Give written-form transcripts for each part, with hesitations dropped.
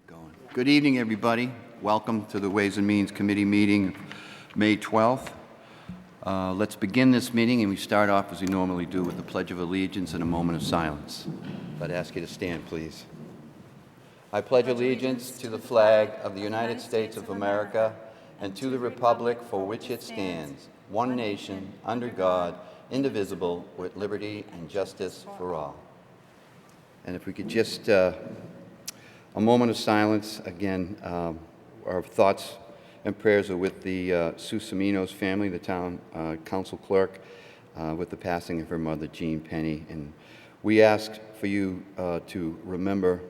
Going. Good evening, everybody. Welcome to the Ways and Means Committee meeting, May 12th. Let's begin this meeting, and we start off as we normally do with the Pledge of Allegiance and a moment of silence. I'd ask you to stand, please. I pledge allegiance to the flag of the United States of America and to the republic for which it stands, one nation, under God, indivisible, with liberty and justice for all. And if we could just, a moment of silence. Again, our thoughts and prayers are with the Sue Semino's family, the town council clerk, with the passing of her mother, Jean Penny. And we ask for you to remember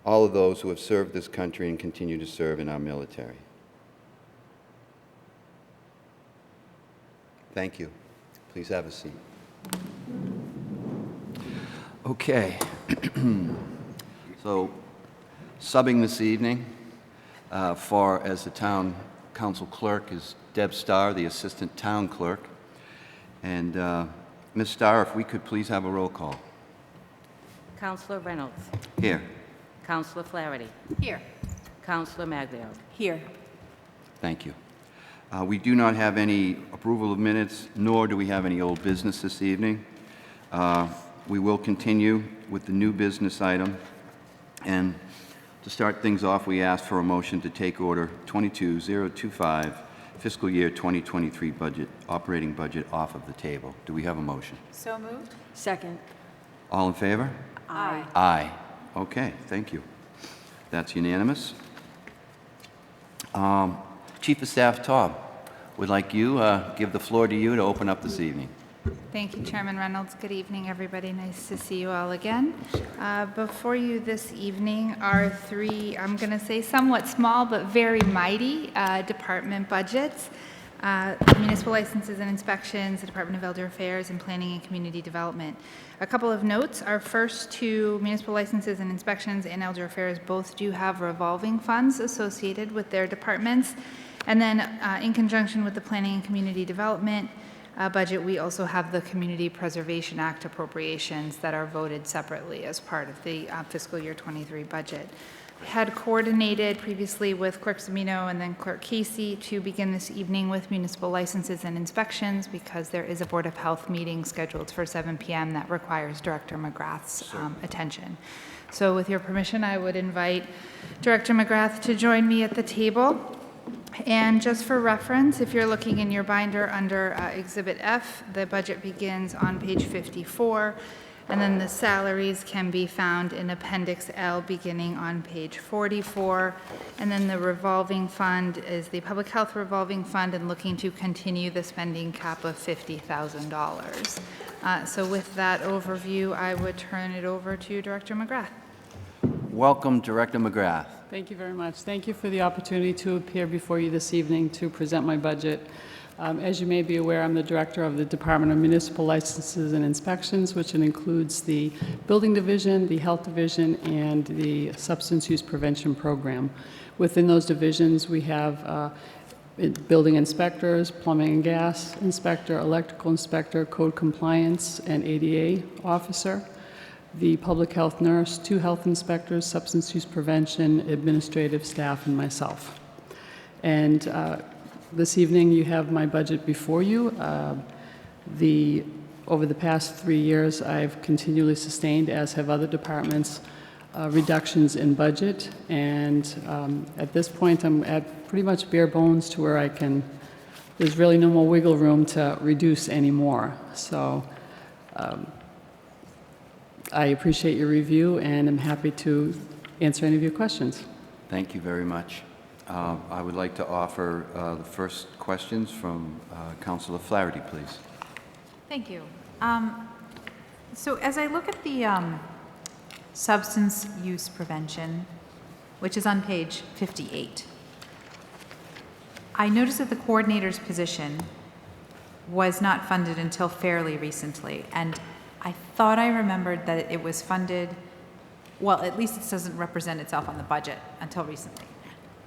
all of those who have served this country and continue to serve in our military. Thank you. Please have a seat. Okay. So, subbing this evening as the town council clerk is Deb Starr, the assistant town clerk. And Ms. Starr, if we could please have a roll call. Councilor Reynolds. Here. Councilor Flaherty. Here. Councilor Maglio. Here. Thank you. We do not have any approval of minutes, nor do we have any old business this evening. We will continue with the new business item. And to start things off, we ask for a motion to take order 22025, fiscal year 2023 budget, operating budget off of the table. Do we have a motion? So moved. Second. All in favor? Aye. Aye. Okay, thank you. That's unanimous. Chief of Staff Taub, would like you, give the floor to you to open up this evening. Thank you, Chairman Reynolds. Good evening, everybody. Nice to see you all again. Before you this evening are three, I'm going to say somewhat small but very mighty department budgets. Municipal licenses and inspections, the Department of Elder Affairs, and Planning and Community Development. A couple of notes. Our first two municipal licenses and inspections and Elder Affairs both do have revolving funds associated with their departments. And then in conjunction with the Planning and Community Development budget, we also have the Community Preservation Act appropriations that are voted separately as part of the fiscal year 23 budget. We had coordinated previously with Clerk Meadow and then Clerk Casey to begin this evening with municipal licenses and inspections because there is a Board of Health meeting scheduled for 7 p.m. that requires Director McGrath's attention. So with your permission, I would invite Director McGrath to join me at the table. And just for reference, if you're looking in your binder under Exhibit F, the budget begins on page 54, and then the salaries can be found in Appendix L beginning on page 44, and then the revolving fund is the Public Health Revolving Fund and looking to continue the spending cap of $50,000. So with that overview, I would turn it over to Director McGrath. Welcome, Director McGrath. Thank you very much. Thank you for the opportunity to appear before you this evening to present my budget. As you may be aware, I'm the director of the Department of Municipal Licenses and Inspections, which includes the Building Division, the Health Division, and the Substance Use Prevention Program. Within those divisions, we have building inspectors, plumbing and gas inspector, electrical inspector, code compliance, and ADA officer, the public health nurse, 2 health inspectors, substance use prevention, administrative staff, and myself. And this evening you have my budget before you. Over the past 3 years, I've continually sustained, as have other departments, reductions in budget. And at this point, I'm at pretty much bare bones to where there's really no more wiggle room to reduce anymore. So I appreciate your review, and I'm happy to answer any of your questions. Thank you very much. I would like to offer the first questions from Councilor Flaherty, please. Thank you. So as I look at the substance use prevention, which is on page 58, I noticed that the coordinator's position was not funded until fairly recently, and I thought I remembered that it was funded, well, at least it doesn't represent itself on the budget until recently.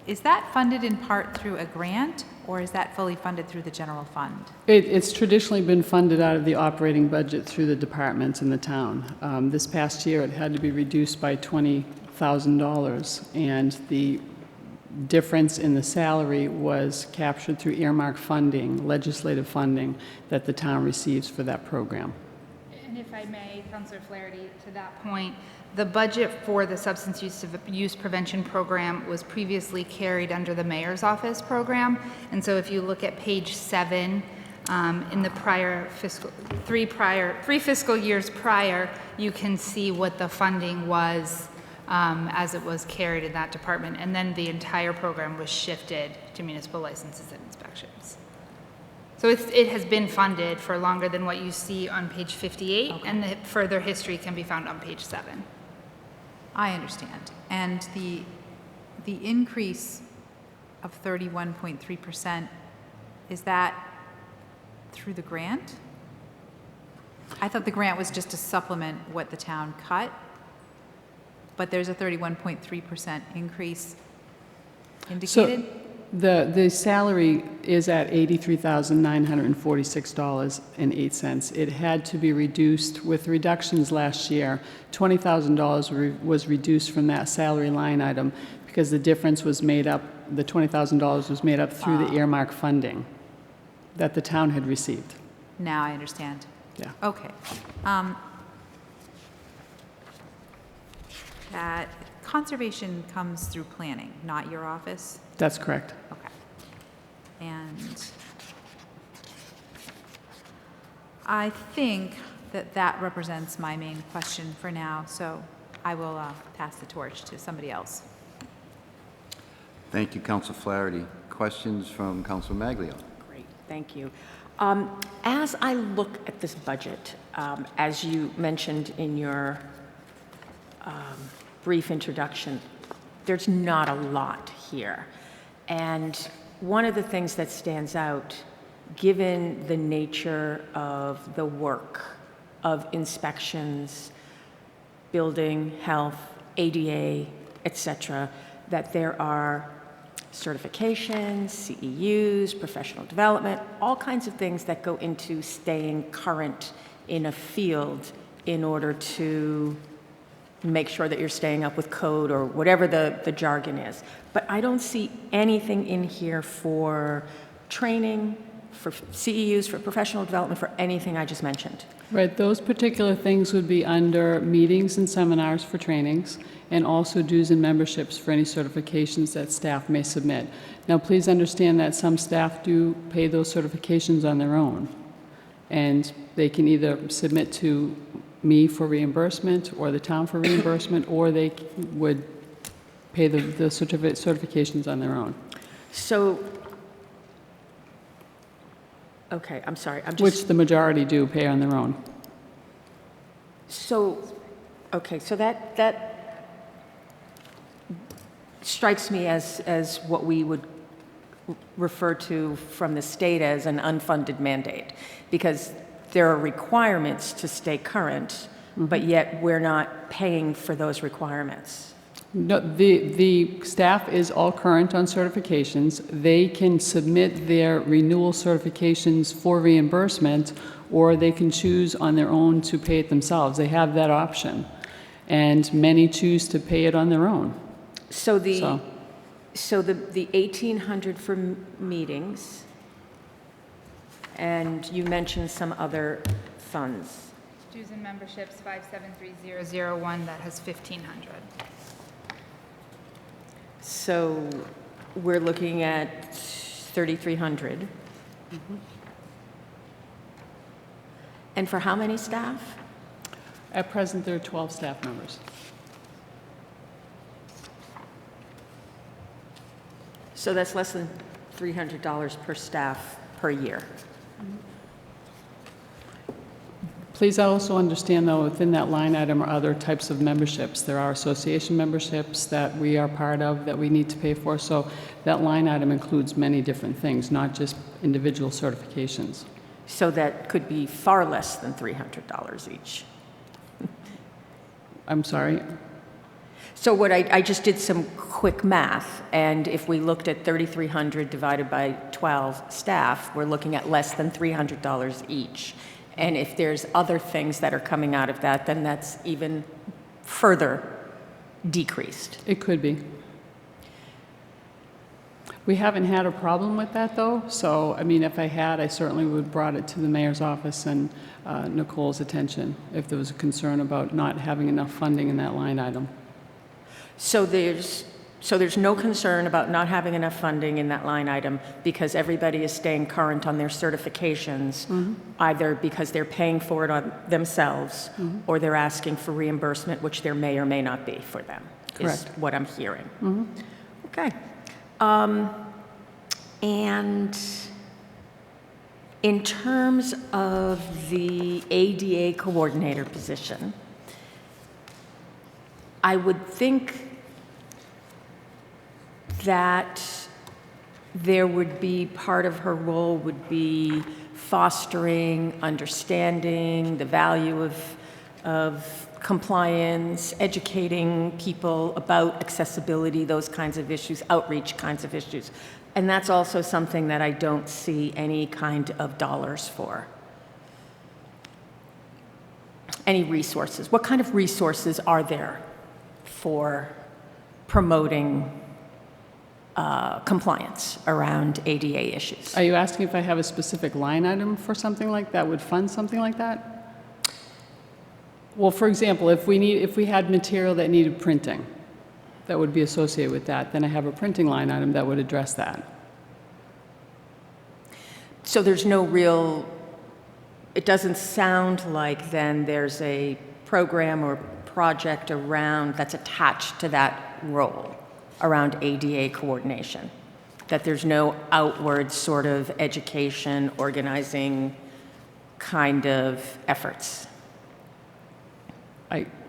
Is that funded in part through a grant, or is that fully funded through the general fund? It's traditionally been funded out of the operating budget through the departments in the town. This past year, it had to be reduced by 20 $21,000, and the difference in the salary was captured through earmark funding, legislative funding, that the town receives for that program. And if I may, Councilor Flaherty, to that point, the budget for the substance use prevention program was previously carried under the mayor's office program. And so if you look at page 7, in the prior fiscal, three fiscal years prior, you can see what the funding was as it was carried in that department. And then the entire program was shifted to municipal licenses and inspections. So it has been funded for longer than what you see on page 58, Okay. and the further history can be found on page 7. I understand. And the increase of 31.3%, is that through the grant? I thought the grant was just to supplement what the town cut, but there's a 31.3% increase indicated? The salary is at $83,946.08. It had to be reduced with reductions last year. $20,000 was reduced from that salary line item because the difference was made up, the $20,000 was made up through the earmark funding that the town had received. Now I understand. Yeah. Okay. That conservation comes through planning, not your office? That's correct. Okay. And I think that represents my main question for now, so I will pass the torch to somebody else. Thank you, Councilor Flaherty. Questions from Councilor Maglio? Great, thank you. As I look at this budget, as you mentioned in your brief introduction, there's not a lot here. And one of the things that stands out, given the nature of the work of inspections, building, health, ADA, et cetera, that there are certifications, CEUs, professional development, all kinds of things that go into staying current in a field in order to make sure that you're staying up with code or whatever the jargon is. But I don't see anything in here for training, for CEUs, for professional development, for anything I just mentioned. Right, those particular things would be under meetings and seminars for trainings, and also dues and memberships for any certifications that staff may submit. Now, please understand that some staff do pay those certifications on their own, and they can either submit to me for reimbursement or the town for reimbursement, or they would pay the certifications on their own. So, okay, I'm sorry, I'm just... Which the majority do pay on their own. So, okay, so that strikes me as what we would refer to from the state as an unfunded mandate, because there are requirements to stay current, but yet we're not paying for those requirements. No, the staff is all current on certifications. They can submit their renewal certifications for reimbursement, or they can choose on their own to pay it themselves. They have that option, and many choose to pay it on their own. So the 1,800 for meetings, and you mentioned some other funds. Dues and memberships, 573001, that has 1,500. So we're looking at 3,300. Mm-hmm. And for how many staff? At present, there are 12 staff members. So that's less than $300 per staff per year. Please also understand, though, within that line item are other types of memberships. There are association memberships that we are part of that we need to pay for. So that line item includes many different things, not just individual certifications. So that could be far less than $300 each. I'm sorry? So what I just did some quick math, and if we looked at 3,300 divided by 12 staff, we're looking at less than $300 each. And if there's other things that are coming out of that, then that's even further decreased. It could be. We haven't had a problem with that, though, so, I mean, if I had, I certainly would have brought it to the mayor's office and Nicole's attention if there was a concern about not having enough funding in that line item. So there's no concern about not having enough funding in that line item because everybody is staying current on their certifications, either because they're paying for it on themselves or they're asking for reimbursement, which there may or may not be for them, is Correct. what I'm hearing. Okay. And in terms of the ADA coordinator position, I would think that there would be, part of her role would be fostering, understanding the value of compliance, educating people about accessibility, those kinds of issues, outreach kinds of issues. And that's also something that I don't see any kind of dollars for. Any resources? What kind of resources are there for promoting compliance around ADA issues? Are you asking if I have a specific line item for something like that, would fund something like that? Well, for example, if we had material that needed printing, that would be associated with that, then I have a printing line item that would address that. So there's no real, it doesn't sound like then there's a program or project around that's attached to that role around ADA coordination, that there's no outward sort of education, organizing kind of efforts.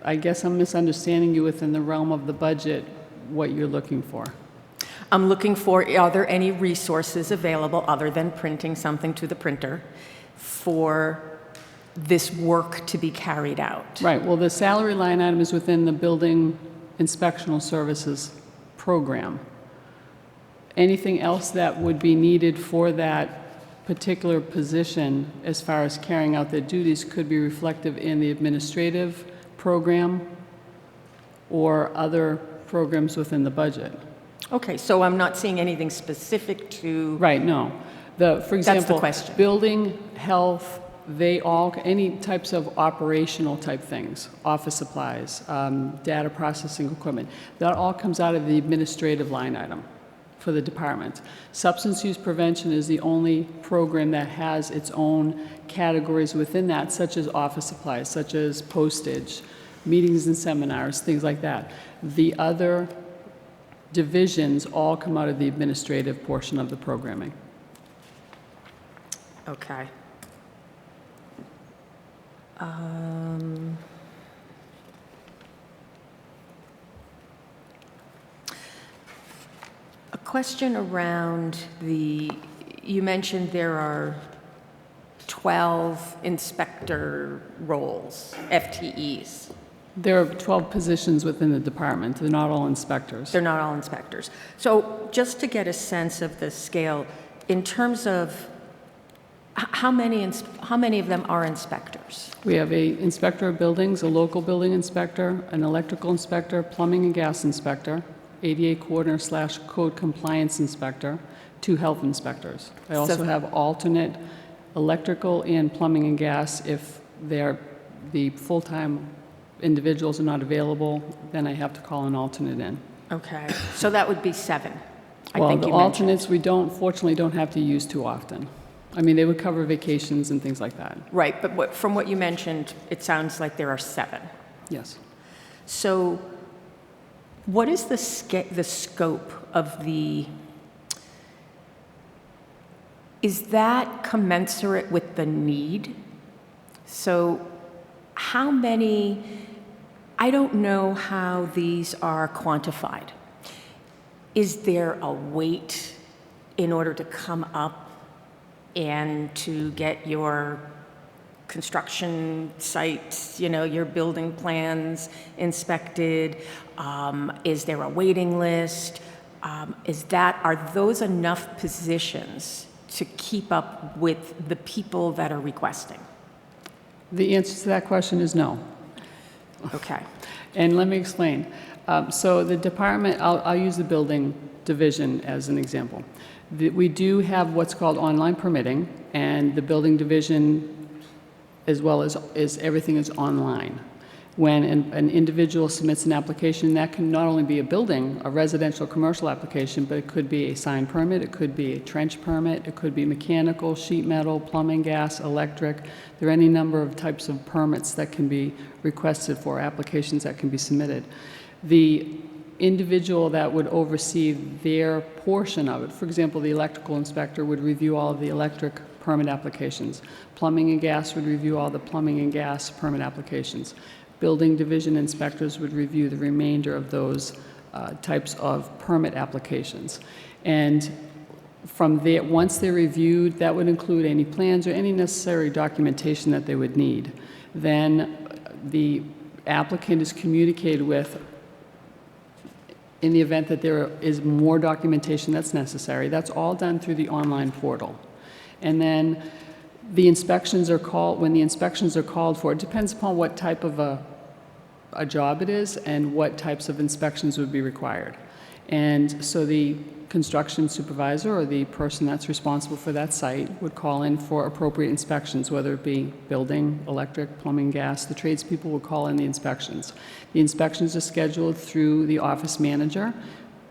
I guess I'm misunderstanding you within the realm of the budget, what you're looking for. I'm looking for, are there any resources available other than printing something to the printer for this work to be carried out? Right, well, the salary line item is within the building inspectional services program. Anything else that would be needed for that particular position as far as carrying out their duties could be reflective in the administrative program or other programs within the budget. Okay, so I'm not seeing anything specific to... Right, no. For example, question. building, health, they all, any types of operational type things, office supplies, data processing equipment, that all comes out of the administrative line item for the department. Substance use prevention is the only program that has its own categories within that, such as office supplies, such as postage, meetings and seminars, things like that. The other divisions all come out of the administrative portion of the programming. Okay. A question around you mentioned there are 12 inspector roles, FTEs. There are 12 positions within the department. They're not all inspectors. They're not all inspectors. So just to get a sense of the scale, in terms of how many of them are inspectors? We have an inspector of buildings, a local building inspector, an electrical inspector, plumbing and gas inspector, ADA coordinator / code compliance inspector, 2 health inspectors. I also have alternate electrical and plumbing and gas. If the full-time individuals are not available, then I have to call an alternate in. Okay, so that would be 7. Well, the alternates we fortunately don't have to use too often. I mean, they would cover vacations and things like that. Right, but from what you mentioned, it sounds like there are 7. Yes. So what is the scope of is that commensurate with the need? So how many, I don't know how these are quantified. Is there a wait in order to come up and to get your construction sites, your building plans inspected? Is there a waiting list? Are those enough positions to keep up with the people that are requesting? The answer to that question is no. Okay. And let me explain. So the department, I'll use the building division as an example. We do have what's called online permitting, and the building division, as well as everything is online. When an individual submits an application, that can not only be a building, a residential, commercial application, but it could be a sign permit, it could be a trench permit, it could be mechanical, sheet metal, plumbing, gas, electric. There are any number of types of permits that can be requested for, applications that can be submitted. The individual that would oversee their portion of it, for example, the electrical inspector would review all of the electric permit applications. Plumbing and gas would review all the plumbing and gas permit applications. Building division inspectors would review the remainder of those types of permit applications. And from there, once they're reviewed, that would include any plans or any necessary documentation that they would need. Then the applicant is communicated with in the event that there is more documentation that's necessary. That's all done through the online portal. And then the inspections are called, when the inspections are called for, it depends upon what type of a job it is and what types of inspections would be required. And so the construction supervisor or the person that's responsible for that site would call in for appropriate inspections, whether it be building, electric, plumbing, gas. The tradespeople would call in the inspections. The inspections are scheduled through the office manager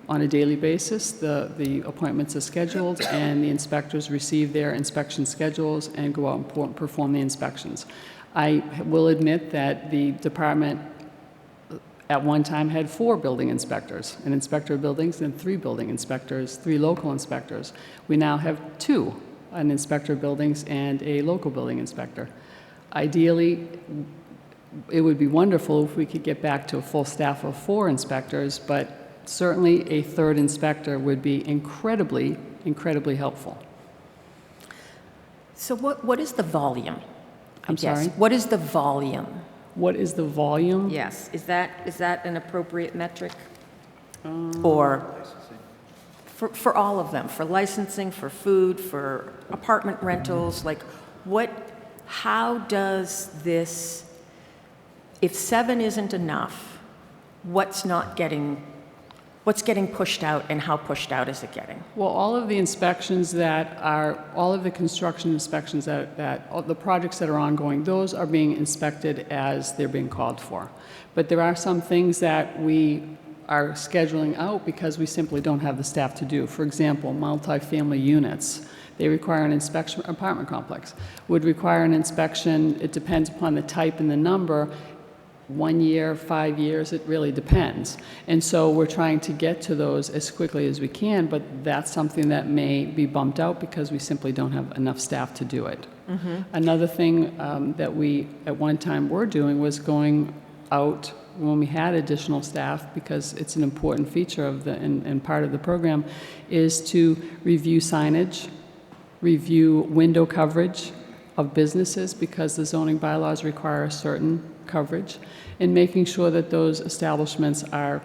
on a daily basis. The appointments are scheduled, and the inspectors receive their inspection schedules and go out and perform the inspections. I will admit that the department at one time had 4 building inspectors, an inspector of buildings and 3 building inspectors, 3 local inspectors. We now have 2, an inspector of buildings and a local building inspector. Ideally, it would be wonderful if we could get back to a full staff of 4 inspectors, but certainly a 3rd inspector would be incredibly, incredibly helpful. So what is the volume? I'm sorry? What is the volume? What is the volume? Yes, is that an appropriate metric? Or for all of them, for licensing, for food, for apartment rentals, like how does this, if 7 isn't enough, what's getting pushed out, and how pushed out is it getting? Well, all of the inspections all of the construction inspections all the projects that are ongoing, those are being inspected as they're being called for. But there are some things that we are scheduling out because we simply don't have the staff to do. For example, multifamily units. They require an inspection. Apartment complex would require an inspection. It depends upon the type and the number. 1 year, 5 years, it really depends. And so we're trying to get to those as quickly as we can, but that's something that may be bumped out because we simply don't have enough staff to do it. Mm-hmm. Another thing that we at one time were doing was going out when we had additional staff, because it's an important feature of and part of the program, is to review signage, review window coverage of businesses, because the zoning bylaws require a certain coverage, and making sure that those establishments are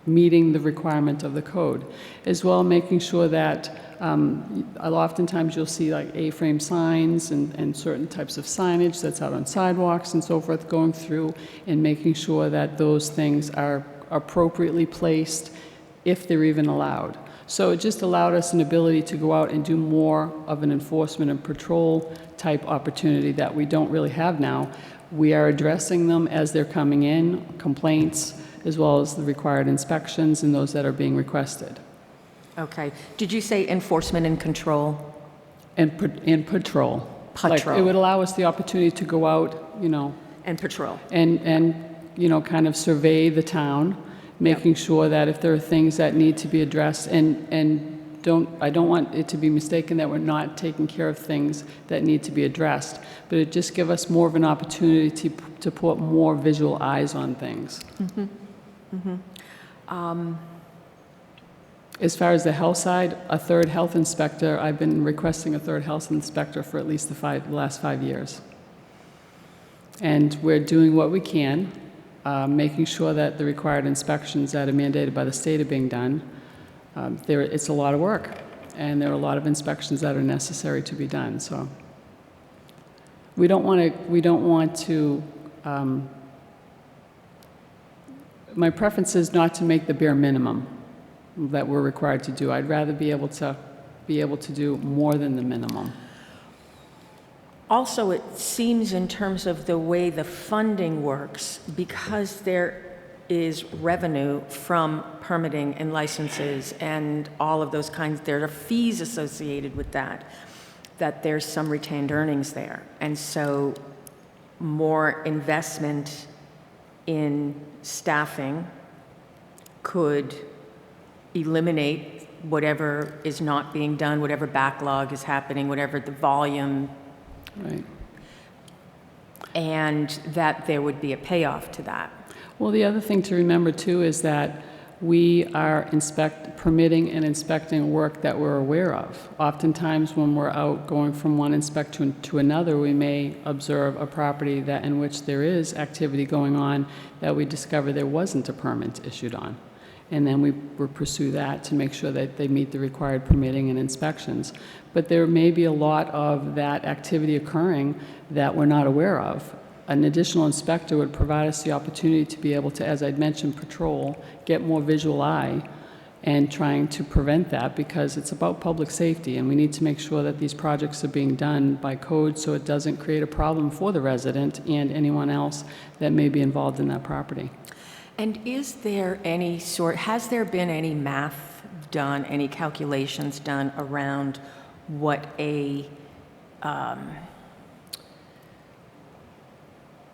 meeting the requirement of the code, as well making sure that oftentimes you'll see like A-frame signs and certain types of signage that's out on sidewalks and so forth, going through and making sure that those things are appropriately placed if they're even allowed. So it just allowed us an ability to go out and do more of an enforcement and patrol type opportunity that we don't really have now. We are addressing them as they're coming in, complaints, as well as the required inspections and those that are being requested. Okay. Did you say enforcement and control? And patrol. Patrol. Like, it would allow us the opportunity to go out, And patrol. and kind of survey the town, making sure that if there are things that need to be addressed, and I don't want it to be mistaken that we're not taking care of things that need to be addressed, but it just gives us more of an opportunity to put more visual eyes on things. Mm-hmm. Mm-hmm. As far as the health side, a 3rd health inspector, I've been requesting a 3rd health inspector for at least the last 5 years. And we're doing what we can, making sure that the required inspections that are mandated by the state are being done. It's a lot of work, and there are a lot of inspections that are necessary to be done. So we don't want to My preference is not to make the bare minimum that we're required to do. I'd rather be able to do more than the minimum. Also, it seems in terms of the way the funding works, because there is revenue from permitting and licenses and all of those kinds, there are fees associated with that, that there's some retained earnings there. And so more investment in staffing could eliminate whatever is not being done, whatever backlog is happening, whatever the volume, Right. and that there would be a payoff to that. Well, the other thing to remember too is that we are permitting and inspecting work that we're aware of. Oftentimes when we're out going from one inspector to another, we may observe a property that in which there is activity going on that we discover there wasn't a permit issued on. And then we pursue that to make sure that they meet the required permitting and inspections. But there may be a lot of that activity occurring that we're not aware of. An additional inspector would provide us the opportunity to be able to, as I'd mentioned, patrol, get more visual eye, and trying to prevent that, because it's about public safety, and we need to make sure that these projects are being done by code so it doesn't create a problem for the resident and anyone else that may be involved in that property. And is there has there been any math done, any calculations done around what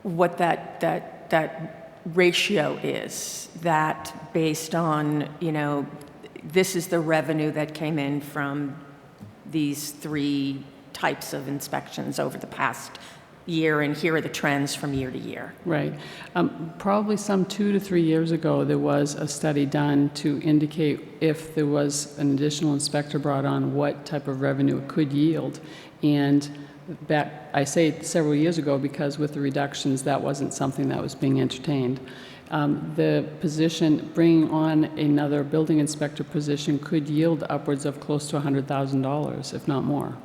what that ratio is, that based on, this is the revenue that came in from these 3 types of inspections over the past year, and here are the trends from year to year? Right. Probably some 2 to 3 years ago, there was a study done to indicate if there was an additional inspector brought on, what type of revenue it could yield. And that, I say several years ago because with the reductions, that wasn't something that was being entertained. The position, bringing on another building inspector position could yield upwards of close to $100,000, if not more,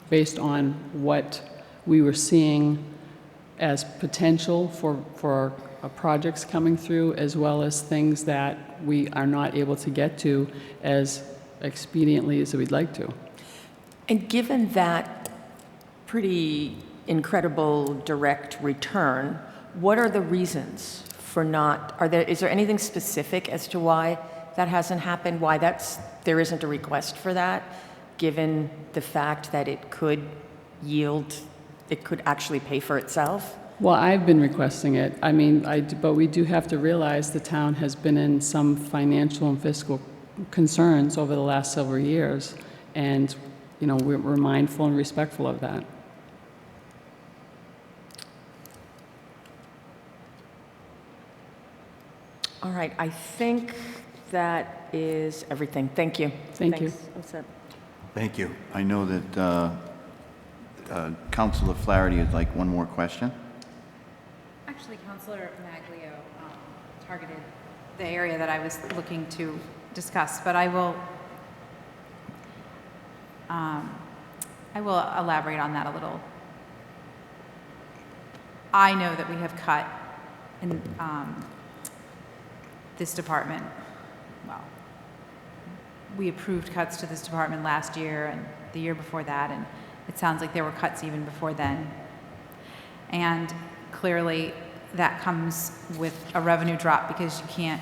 based on what we were seeing as potential for projects coming through, as well as things that we are not able to get to as expediently as we'd like to. And given that pretty incredible direct return, what are the reasons for not, is there anything specific as to why that hasn't happened, why there isn't a request for that, given the fact that it could actually pay for itself? Well, I've been requesting it. I mean, but we do have to realize the town has been in some financial and fiscal concerns over the last several years, and we're mindful and respectful of that. All right, I think that is everything. Thank you. Thank you. Thanks. That's it. Thank you. I know that Councilor Flaherty would like one more question. Actually, Councilor Maglio targeted the area that I was looking to discuss, but I will elaborate on that a little. I know that we have cut in this department. Well, we approved cuts to this department last year and the year before that, and it sounds like there were cuts even before then. And clearly that comes with a revenue drop because you can't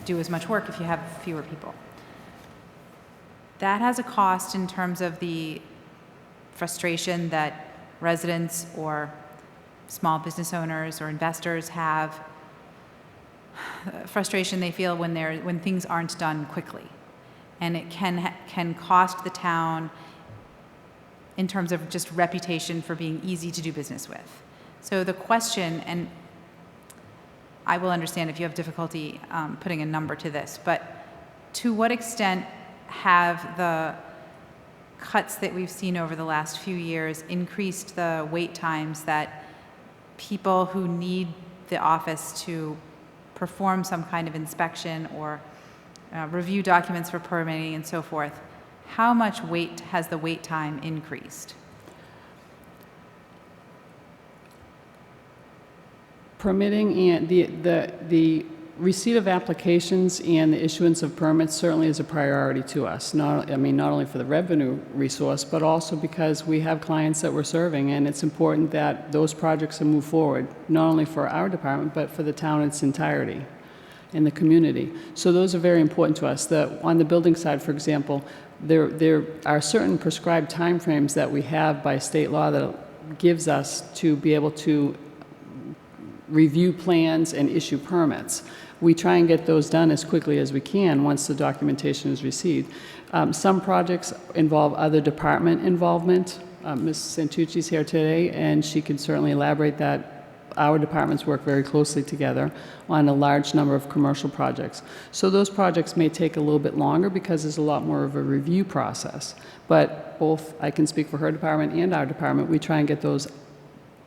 do as much work if you have fewer people. That has a cost in terms of the frustration that residents or small business owners or investors have, frustration they feel when things aren't done quickly. And it can cost the town in terms of just reputation for being easy to do business with. So the question, and I will understand if you have difficulty putting a number to this, but to what extent have the cuts that we've seen over the last few years increased the wait times that people who need the office to perform some kind of inspection or review documents for permitting and so forth, how much weight has the wait time increased? Permitting and the receipt of applications and the issuance of permits certainly is a priority to us. Not only for the revenue resource, but also because we have clients that we're serving, and it's important that those projects move forward, not only for our department, but for the town in its entirety and the community. So those are very important to us. On the building side, for example, there are certain prescribed timeframes that we have by state law that gives us to be able to review plans and issue permits. We try and get those done as quickly as we can once the documentation is received. Some projects involve other department involvement. Ms. Santucci's here today, and she can certainly elaborate that our departments work very closely together on a large number of commercial projects. So those projects may take a little bit longer because there's a lot more of a review process. But both, I can speak for her department and our department, we try and get those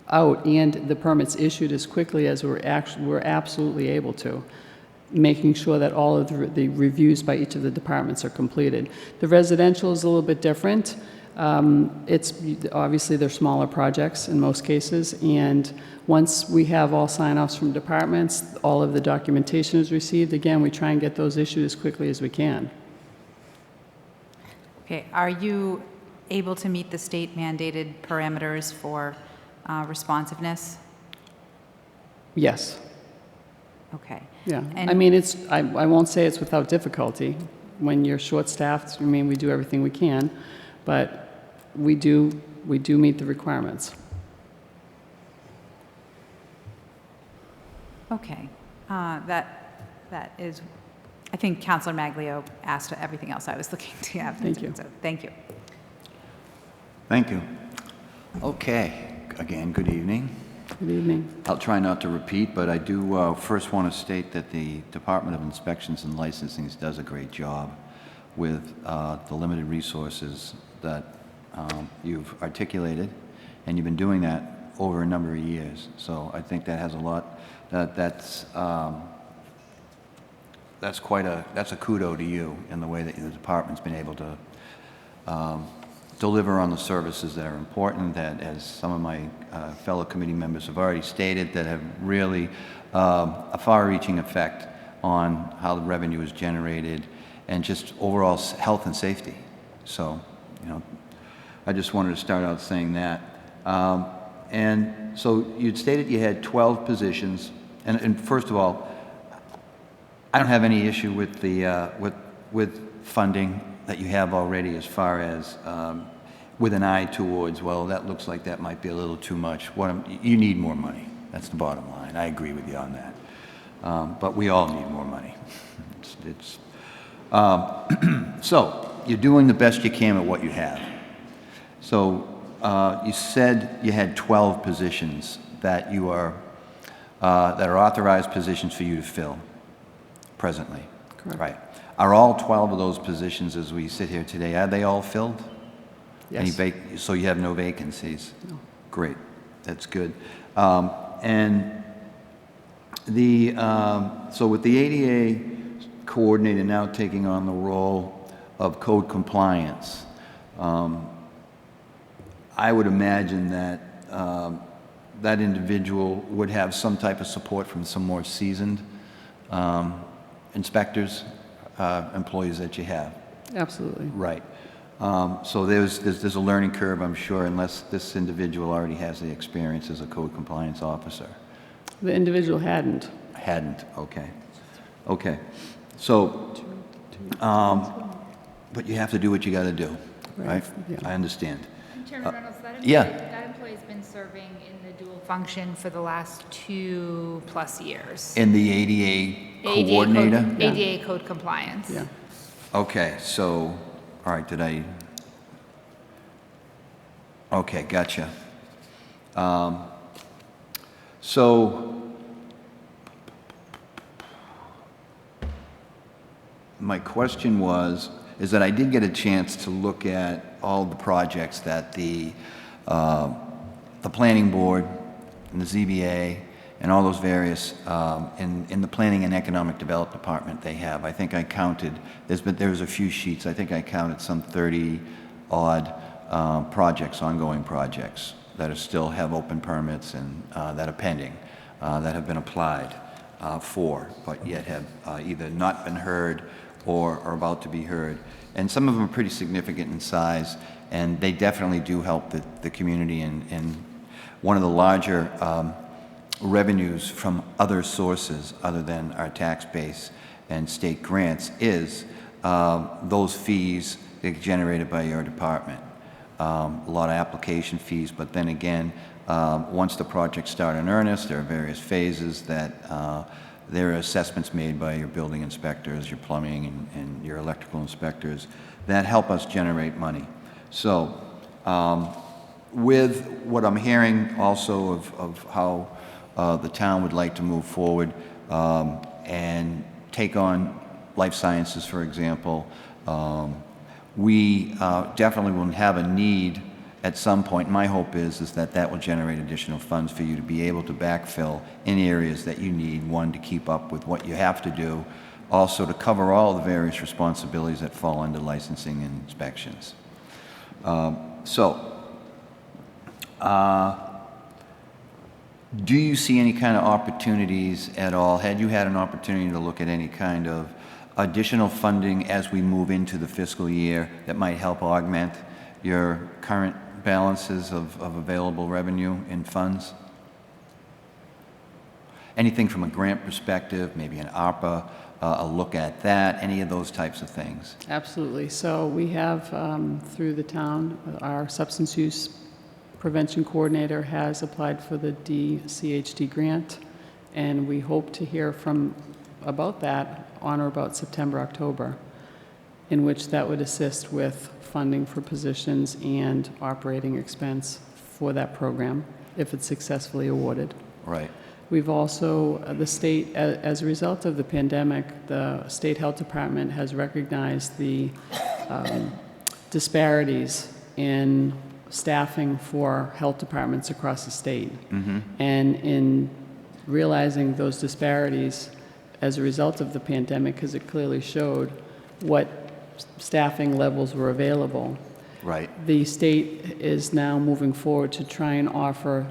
out and the permits issued as quickly as we're absolutely able to, making sure that all of the reviews by each of the departments are completed. The residential is a little bit different. It's obviously they're smaller projects in most cases, and once we have all sign-offs from departments, all of the documentation is received. Again, we try and get those issued as quickly as we can. Okay, are you able to meet the state mandated parameters for responsiveness? Yes. Okay. Yeah. And- I mean, I won't say it's without difficulty. When you're short-staffed, I mean, we do everything we can, but we do meet the requirements. Okay. That is, I think Councilor Maglio asked everything else I was looking to have. Thank you. So, thank you. Thank you. Okay, again, good evening. Good evening. I'll try not to repeat, but I do first want to state that the Department of Inspections and Licensing does a great job with the limited resources that you've articulated, and you've been doing that over a number of years. So I think that has a lot, that's a kudo to you in the way that the department's been able to deliver on the services that are important, that, as some of my fellow committee members have already stated, that have really a far-reaching effect on how the revenue is generated and just overall health and safety. So, you know, I just wanted to start out saying that. And so you'd stated you had 12 positions, and first of all, I don't have any issue with the with funding that you have already, as far as with an eye towards, well, that looks like that might be a little too much. You need more money. That's the bottom line. I agree with you on that. But we all need more money. So you're doing the best you can with what you have. So you said you had 12 positions that you are that are authorized positions for you to fill presently. Correct. Right. Are all 12 of those positions, as we sit here today, are they all filled? Yes. So you have no vacancies? No. Great. That's good. And the so with the ADA coordinator now taking on the role of code compliance, I would imagine that that individual would have some type of support from some more seasoned inspectors, employees that you have. Absolutely. Right. So there's a learning curve, I'm sure, unless this individual already has the experience as a code compliance officer. The individual hadn't. Hadn't, okay. Okay. So, but you have to do what you got to do, right? Yeah. I understand. Chairman Reynolds, yeah. that employee's been serving in the dual function for the last 2+ years. And the ADA coordinator? ADA code compliance. Yeah. Okay, so, all right, okay, gotcha. So, my question is that I did get a chance to look at all the projects that the planning board and the ZBA and all those various, in the Planning and Economic Development Department they have. I think I counted, there's a few sheets, I think I counted some 30-odd projects, ongoing projects, that are still have open permits and that are pending, that have been applied. for, but yet have either not been heard or are about to be heard. And some of them are pretty significant in size, and they definitely do help the community. And one of the larger revenues from other sources other than our tax base and state grants is those fees that are generated by your department. A lot of application fees, but then again, once the projects start in earnest, there are various phases that there are assessments made by your building inspectors, your plumbing and your electrical inspectors that help us generate money. So with what I'm hearing also of how the town would like to move forward and take on life sciences, for example, we definitely will have a need at some point. My hope is that will generate additional funds for you to be able to backfill in areas that you need, one, to keep up with what you have to do, also to cover all the various responsibilities that fall under licensing and inspections. Do you see any kind of opportunities at all? Had you had an opportunity to look at any kind of additional funding as we move into the fiscal year that might help augment your current balances of available revenue in funds? Anything from a grant perspective, maybe an ARPA, a look at that, any of those types of things? Absolutely. So we have, through the town, our substance use prevention coordinator has applied for the DCHD grant, and we hope to hear from about that on or about September, October, in which that would assist with funding for positions and operating expense for that program if it's successfully awarded. Right. We've also, the state, as a result of the pandemic, the state health department has recognized the disparities in staffing for health departments across the state. Mm-hmm. And in realizing those disparities as a result of the pandemic, because it clearly showed what staffing levels were available. Right. The state is now moving forward to try and offer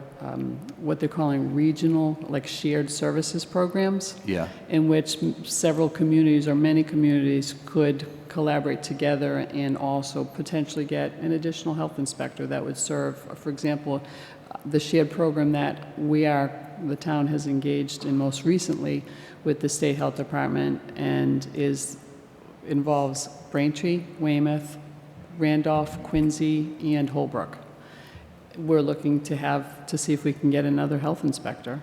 what they're calling regional, like shared services programs. Yeah. In which several communities or many communities could collaborate together and also potentially get an additional health inspector that would serve, for example, the shared program that the town has engaged in most recently with the state health department and involves Braintree, Weymouth, Randolph, Quincy, and Holbrook. We're looking to see if we can get another health inspector.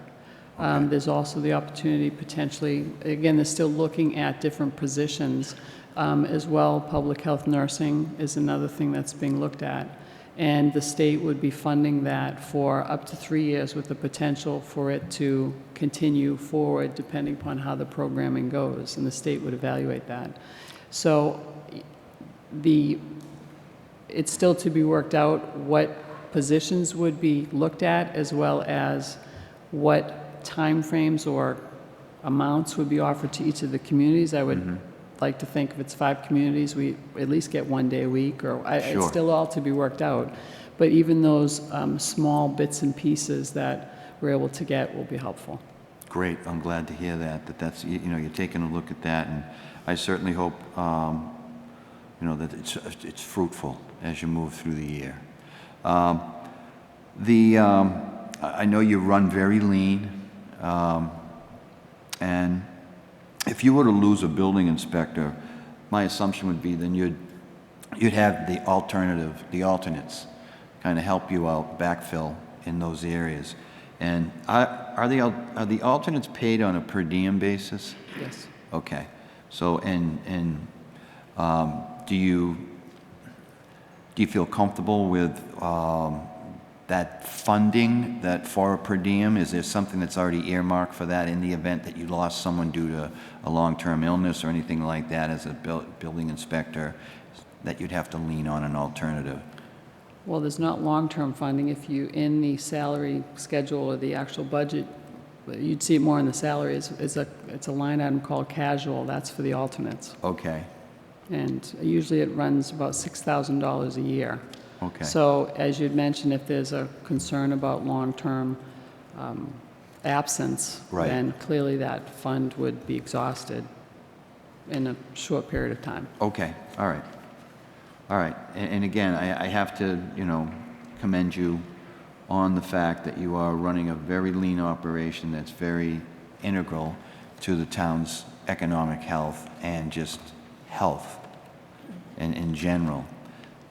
Okay. There's also the opportunity potentially, again, they're still looking at different positions as well. Public health nursing is another thing that's being looked at. And the state would be funding that for up to 3 years with the potential for it to continue forward depending upon how the programming goes, and the state would evaluate that. So it's still to be worked out what positions would be looked at, as well as what timeframes or amounts would be offered to each of the communities. I would like to think if it's 5 communities, we at least get 1 day a week, or Sure. It's still all to be worked out. But even those small bits and pieces that we're able to get will be helpful. Great. I'm glad to hear that's, you're taking a look at that, and I certainly hope, that it's fruitful as you move through the year. I know you run very lean, and if you were to lose a building inspector, my assumption would be then you'd have the alternates, kind of help you out, backfill in those areas. And are the alternates paid on a per diem basis? Yes. Okay. So do you feel comfortable with that funding that for a per diem? Is there something that's already earmarked for that in the event that you lost someone due to a long-term illness or anything like that as a building inspector, that you'd have to lean on an alternative? Well, there's not long-term funding. If you, in the salary schedule or the actual budget, you'd see it more in the salary. It's a line item called casual. That's for the alternates. Okay. And usually it runs about $6,000 a year. Okay. So as you'd mentioned, if there's a concern about long-term absence, Right. then clearly that fund would be exhausted in a short period of time. Okay, all right. All right, and again, I have to, commend you on the fact that you are running a very lean operation that's very integral to the town's economic health and just health in general.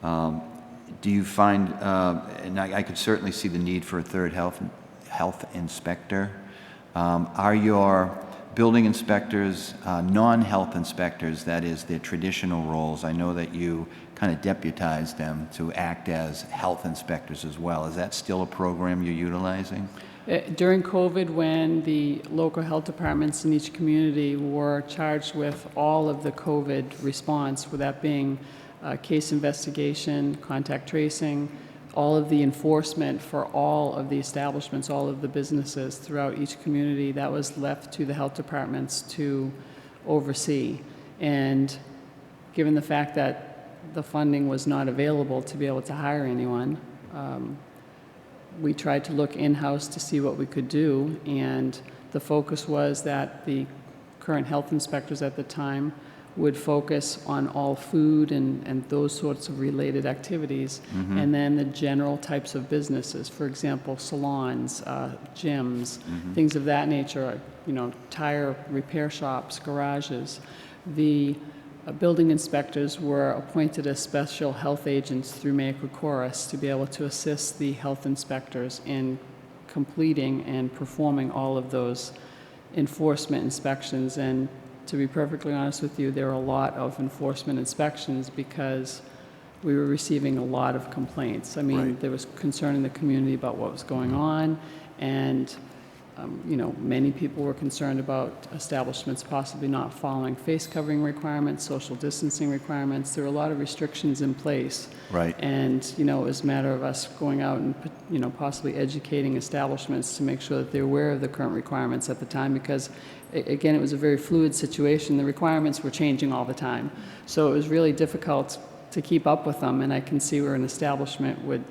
Do you find, and I could certainly see the need for a third health inspector. Are your building inspectors non-health inspectors, that is, their traditional roles? I know that you kind of deputized them to act as health inspectors as well. Is that still a program you're utilizing? During COVID, when the local health departments in each community were charged with all of the COVID response, with that being case investigation, contact tracing, all of the enforcement for all of the establishments, all of the businesses throughout each community, that was left to the health departments to oversee. And given the fact that the funding was not available to be able to hire anyone, we tried to look in-house to see what we could do, and the focus was that the current health inspectors at the time would focus on all food and those sorts of related activities, and then the general types of businesses, for example, salons, gyms, things of that nature, tire repair shops, garages. The building inspectors were appointed as special health agents through Mayoka Chorus to be able to assist the health inspectors in completing and performing all of those enforcement inspections. And to be perfectly honest with you, there were a lot of enforcement inspections because we were receiving a lot of complaints. I mean, Right. there was concern in the community about what was going on, and many people were concerned about establishments possibly not following face covering requirements, social distancing requirements. There were a lot of restrictions in place. Right. And, it was a matter of us going out and, possibly educating establishments to make sure that they're aware of the current requirements at the time, because, again, it was a very fluid situation. The requirements were changing all the time. So it was really difficult to keep up with them, and I can see where an establishment would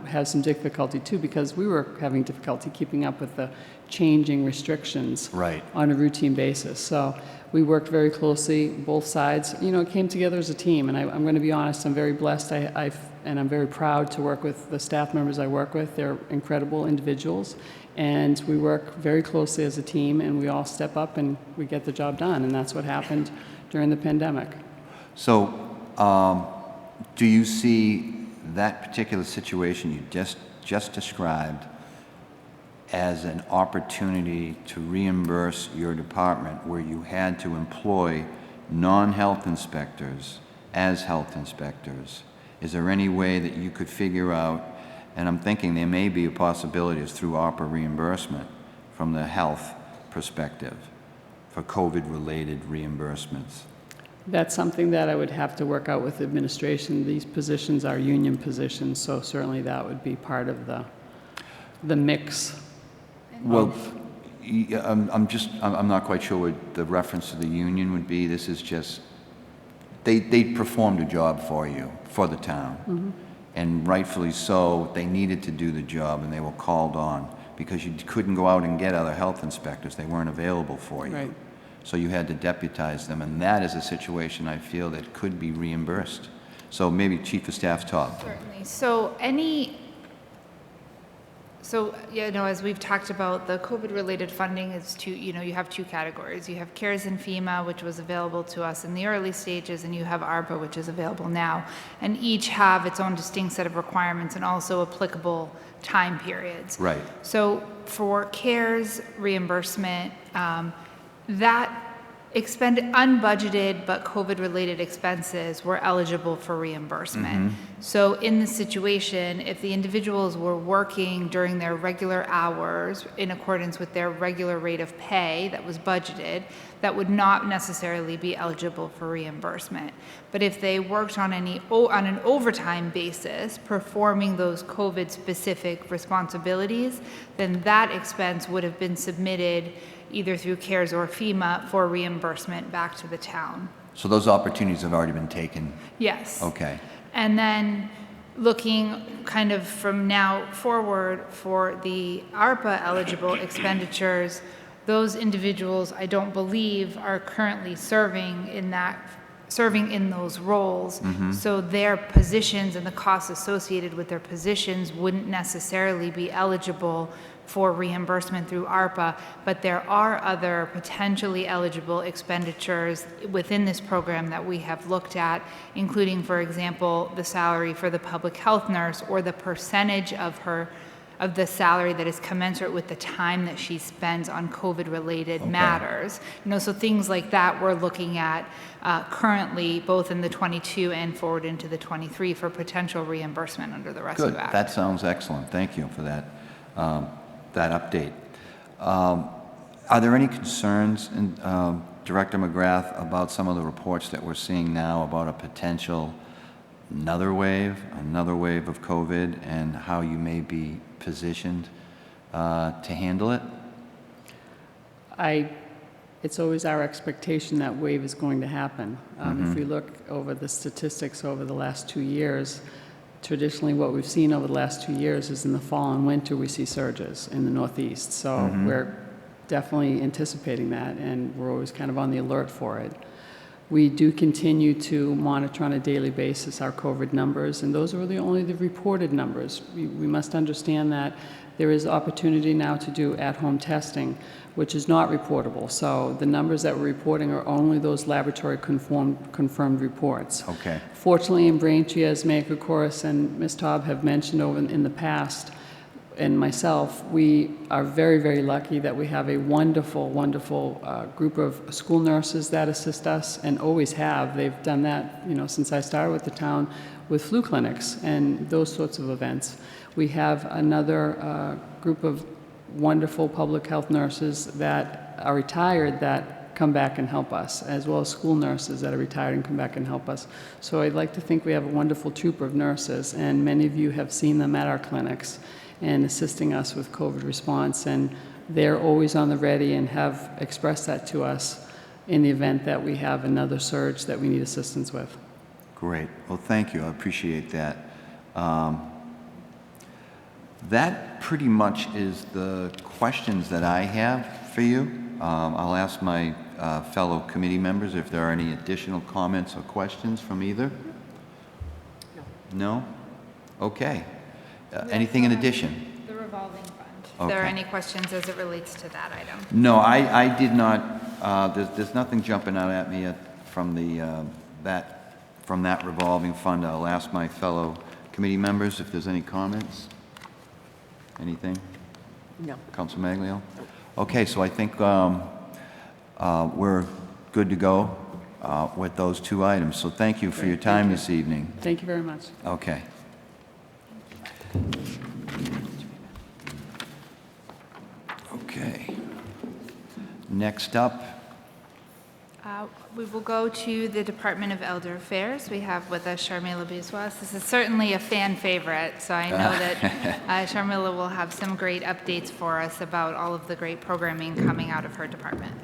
have some difficulty too, because we were having difficulty keeping up with the changing restrictions Right. on a routine basis. So we worked very closely, both sides. It came together as a team, and I'm going to be honest, I'm very blessed. And I'm very proud to work with the staff members I work with. They're incredible individuals, and we work very closely as a team, and we all step up and we get the job done, and that's what happened during the pandemic. So, do you see that particular situation you just described as an opportunity to reimburse your department, where you had to employ non-health inspectors as health inspectors? Is there any way that you could figure out, and I'm thinking there may be a possibility is through ARPA reimbursement from the health perspective for COVID-related reimbursements? That's something that I would have to work out with administration. These positions are union positions, so certainly that would be part of the mix. Well, I'm not quite sure what the reference to the union would be. This is just, they performed a job for you, for the town. And rightfully so, they needed to do the job, and they were called on because you couldn't go out and get other health inspectors. They weren't available for you. Right. So you had to deputize them, and that is a situation I feel that could be reimbursed. So maybe Chief of Staff's top. Certainly. As we've talked about, the COVID-related funding is you have two categories. You have CARES and FEMA, which was available to us in the early stages, and you have ARPA, which is available now. And each have its own distinct set of requirements and also applicable time periods. Right. So for CARES reimbursement, that unbudgeted but COVID-related expenses were eligible for reimbursement. So in this situation, if the individuals were working during their regular hours in accordance with their regular rate of pay that was budgeted, that would not necessarily be eligible for reimbursement. But if they worked on an overtime basis, performing those COVID-specific responsibilities, then that expense would have been submitted either through CARES or FEMA for reimbursement back to the town. So those opportunities have already been taken? Yes. Okay. And then looking kind of from now forward for the ARPA eligible expenditures, those individuals I don't believe are currently serving in those roles. So their positions and the costs associated with their positions wouldn't necessarily be eligible for reimbursement through ARPA, but there are other potentially eligible expenditures within this program that we have looked at, including, for example, the salary for the public health nurse, or the percentage of the salary that is commensurate with the time that she spends on COVID-related matters. So things like that we're looking at currently, both in the 22 and forward into the 23 for potential reimbursement under the Rescue Good. Act. That sounds excellent. Thank you for that, that update. Are there any concerns, Director McGrath, about some of the reports that we're seeing now about a potential another wave of COVID, and how you may be positioned to handle it? It's always our expectation that wave is going to happen. If we look over the statistics over the last 2 years, traditionally what we've seen over the last 2 years is in the fall and winter we see surges in the Northeast. So we're definitely anticipating that, and we're always kind of on the alert for it. We do continue to monitor on a daily basis our COVID numbers, and those are really only the reported numbers. We must understand that there is opportunity now to do at-home testing, which is not reportable. So the numbers that we're reporting are only those laboratory confirmed reports. Okay. Fortunately, in Braintree, as Mayor Koukouris and Ms. Taub have mentioned in the past, and myself, we are very, very lucky that we have a wonderful, wonderful group of school nurses that assist us, and always have. They've done that, since I started with the town, with flu clinics and those sorts of events. We have another group of wonderful public health nurses that are retired that come back and help us, as well as school nurses that are retired and come back and help us. So I'd like to think we have a wonderful troop of nurses, and many of you have seen them at our clinics and assisting us with COVID response, and they're always on the ready and have expressed that to us in the event that we have another surge that we need assistance with. Great. Well, thank you. I appreciate that. That pretty much is the questions that I have for you. I'll ask my fellow committee members if there are any additional comments or questions from either. No? Okay. Anything in addition? The revolving fund. If there are Okay. any questions as it relates to that item. No, I did not, there's nothing jumping out at me from that revolving fund. I'll ask my fellow committee members if there's any comments. Anything? No. Council Maglio? Okay, so I think we're good to go with those two items. So thank you for your time this evening. Thank you very much. Okay. Okay. Next up, We will go to the Department of Elder Affairs. We have with us Sharmila Biswas. This is certainly a fan favorite, so I know that Sharmila will have some great updates for us about all of the great programming coming out of her department.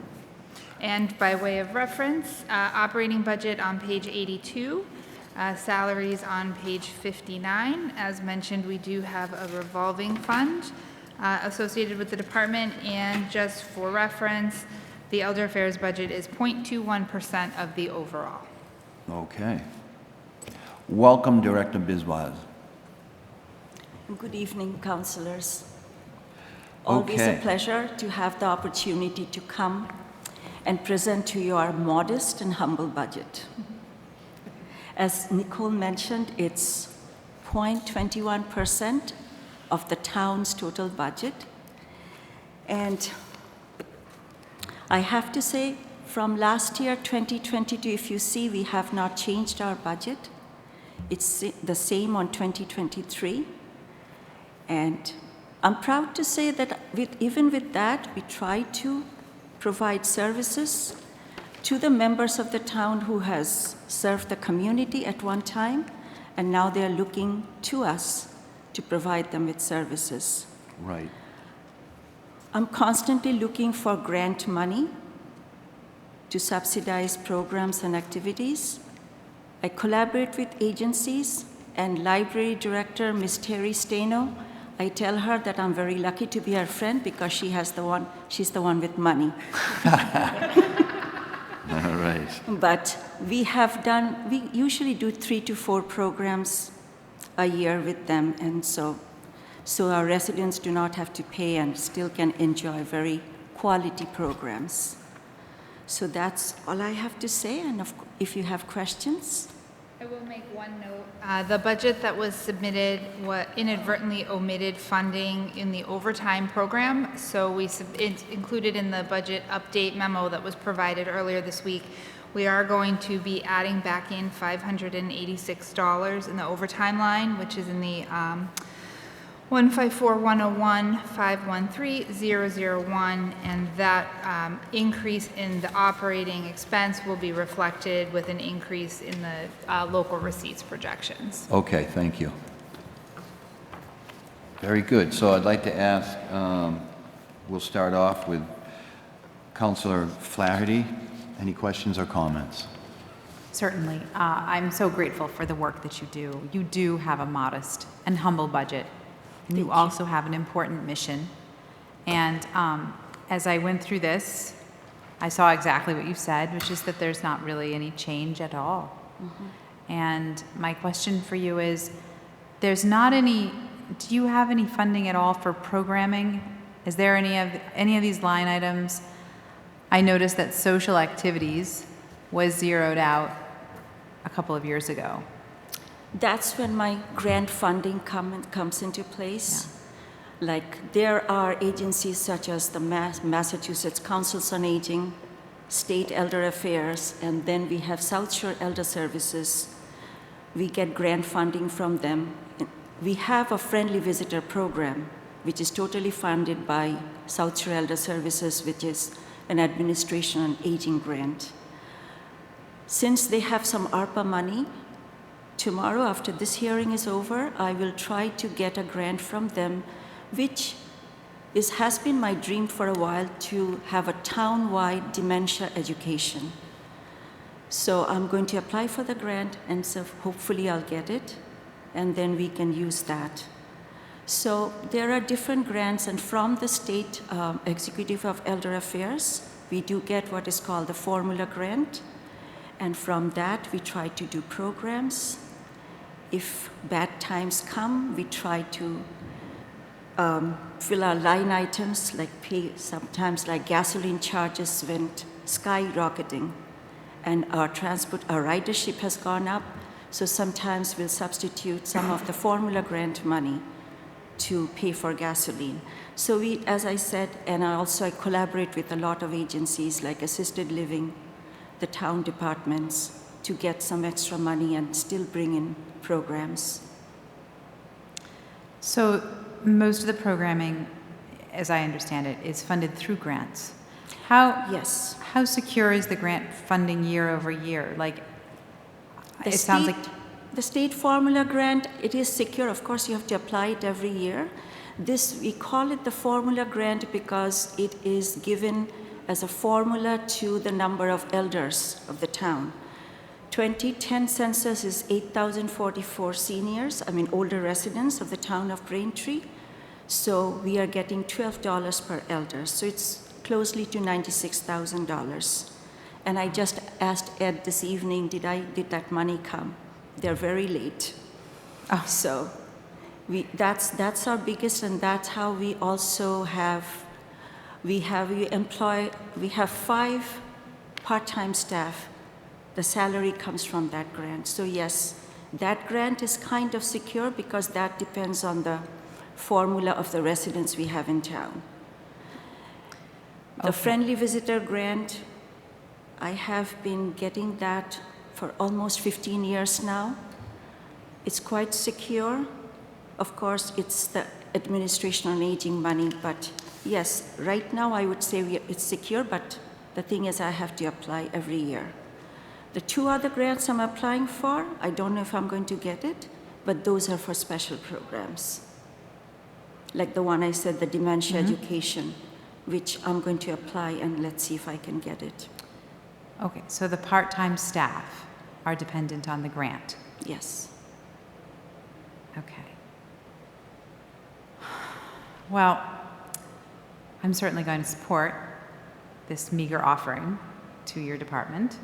And by way of reference, operating budget on page 82, salaries on page 59. As mentioned, we do have a revolving fund associated with the department, and just for reference, the Elder Affairs budget is 0.21% of the overall. okay. Welcome, Director Biswas. Good evening, councillors. Always Okay. a pleasure to have the opportunity to come and present to you our modest and humble budget. As Nicole mentioned, it's 0.21% of the town's total budget. And I have to say, from last year, 2022, if you see, we have not changed our budget. It's the same on 2023. And I'm proud to say that even with that, we try to provide services to the members of the town who has served the community at one time, and now they're looking to us to provide them with services. Right. I'm constantly looking for grant money to subsidize programs and activities. I collaborate with agencies And library director, Miss Terry Stano, I tell her that I'm very lucky to be her friend because she's the one with money. All right. But we usually do 3 to 4 programs a year with them, and so our residents do not have to pay and still can enjoy very quality programs. So that's all I have to say, and if you have questions. I will make one note. The budget that was submitted inadvertently omitted funding in the overtime program, so it's included in the budget update memo that was provided earlier this week. We are going to be adding back in $586 in the overtime line, which is in the 154-101-513-001, and that increase in the operating expense will be reflected with an increase in the local receipts projections. Okay, thank you. Very good. So I'd like to ask, we'll start off with Councilor Flaherty. Any questions or comments? Certainly. I'm so grateful for the work that you do. You do have a modest and humble budget. And you also have an important mission. And as I went through this, I saw exactly what you said, which is that there's not really any change at all. Mm-hmm. And my question for you is, do you have any funding at all for programming? Is there any of these line items? I noticed that social activities was zeroed out a couple of years ago. That's when my grant funding comes into place. Yeah. Like there are agencies such as the Massachusetts Councils on Aging, State Elder Affairs, and then we have South Shore Elder Services. We get grant funding from them. We have a friendly visitor program, which is totally funded by South Shore Elder Services, which is an administration and aging grant. Since they have some ARPA money, tomorrow, after this hearing is over, I will try to get a grant from them, which has been my dream for a while, to have a town-wide dementia education. So I'm going to apply for the grant, and so hopefully I'll get it, and then we can use that. So there are different grants, and from the State Executive of Elder Affairs, we do get what is called the formula grant, and from that we try to do programs. If bad times come, we try to fill our line items, like pay sometimes, like gasoline charges went skyrocketing, and our ridership has gone up, so sometimes we'll substitute some of the formula grant money to pay for gasoline. So we, as I said, and I collaborate with a lot of agencies like assisted living, the town departments, to get some extra money and still bring in programs. So most of the programming, as I understand it, is funded through grants. Yes. How secure is the grant funding year over year? Like, sounds like the state formula grant, it is secure. Of course, you have to apply it every year. We call it the formula grant because it is given as a formula to the number of elders of the town. 2010 census is 8,044 seniors, older residents of the town of Braintree. So we are getting $12 per elder. So it's closely to $96,000. And I just asked Ed this evening, did that money come? They're very late. Oh. So that's our biggest, and that's how we also we have 5 part-time staff. The salary comes from that grant. So yes, that grant is kind of secure because that depends on the formula of the residents we have in town. The Friendly Visitor Grant, I have been getting that for almost 15 years now. It's quite secure. Of course, it's the administration on aging money, but yes, right now I would say it's secure, but the thing is I have to apply every year. The 2 other grants I'm applying for, I don't know if I'm going to get it, but those are for special programs. Like the one I said, the dementia education, which I'm going to apply, and let's see if I can get it. Okay, so the part-time staff are dependent on the grant. Yes. Okay. Well, I'm certainly going to support this meager offering to your department.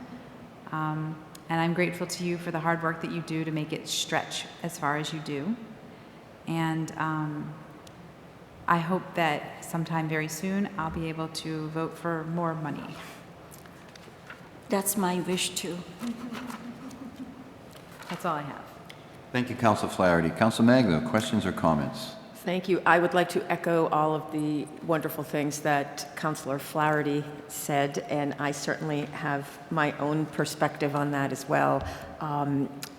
And I'm grateful to you for the hard work that you do to make it stretch as far as you do. And I hope that sometime very soon I'll be able to vote for more money. That's my wish too. That's all I have. Thank you, Councilor Flaherty. Councilor Magno, questions or comments? Thank you. I would like to echo all of the wonderful things that Councilor Flaherty said, and I certainly have my own perspective on that as well.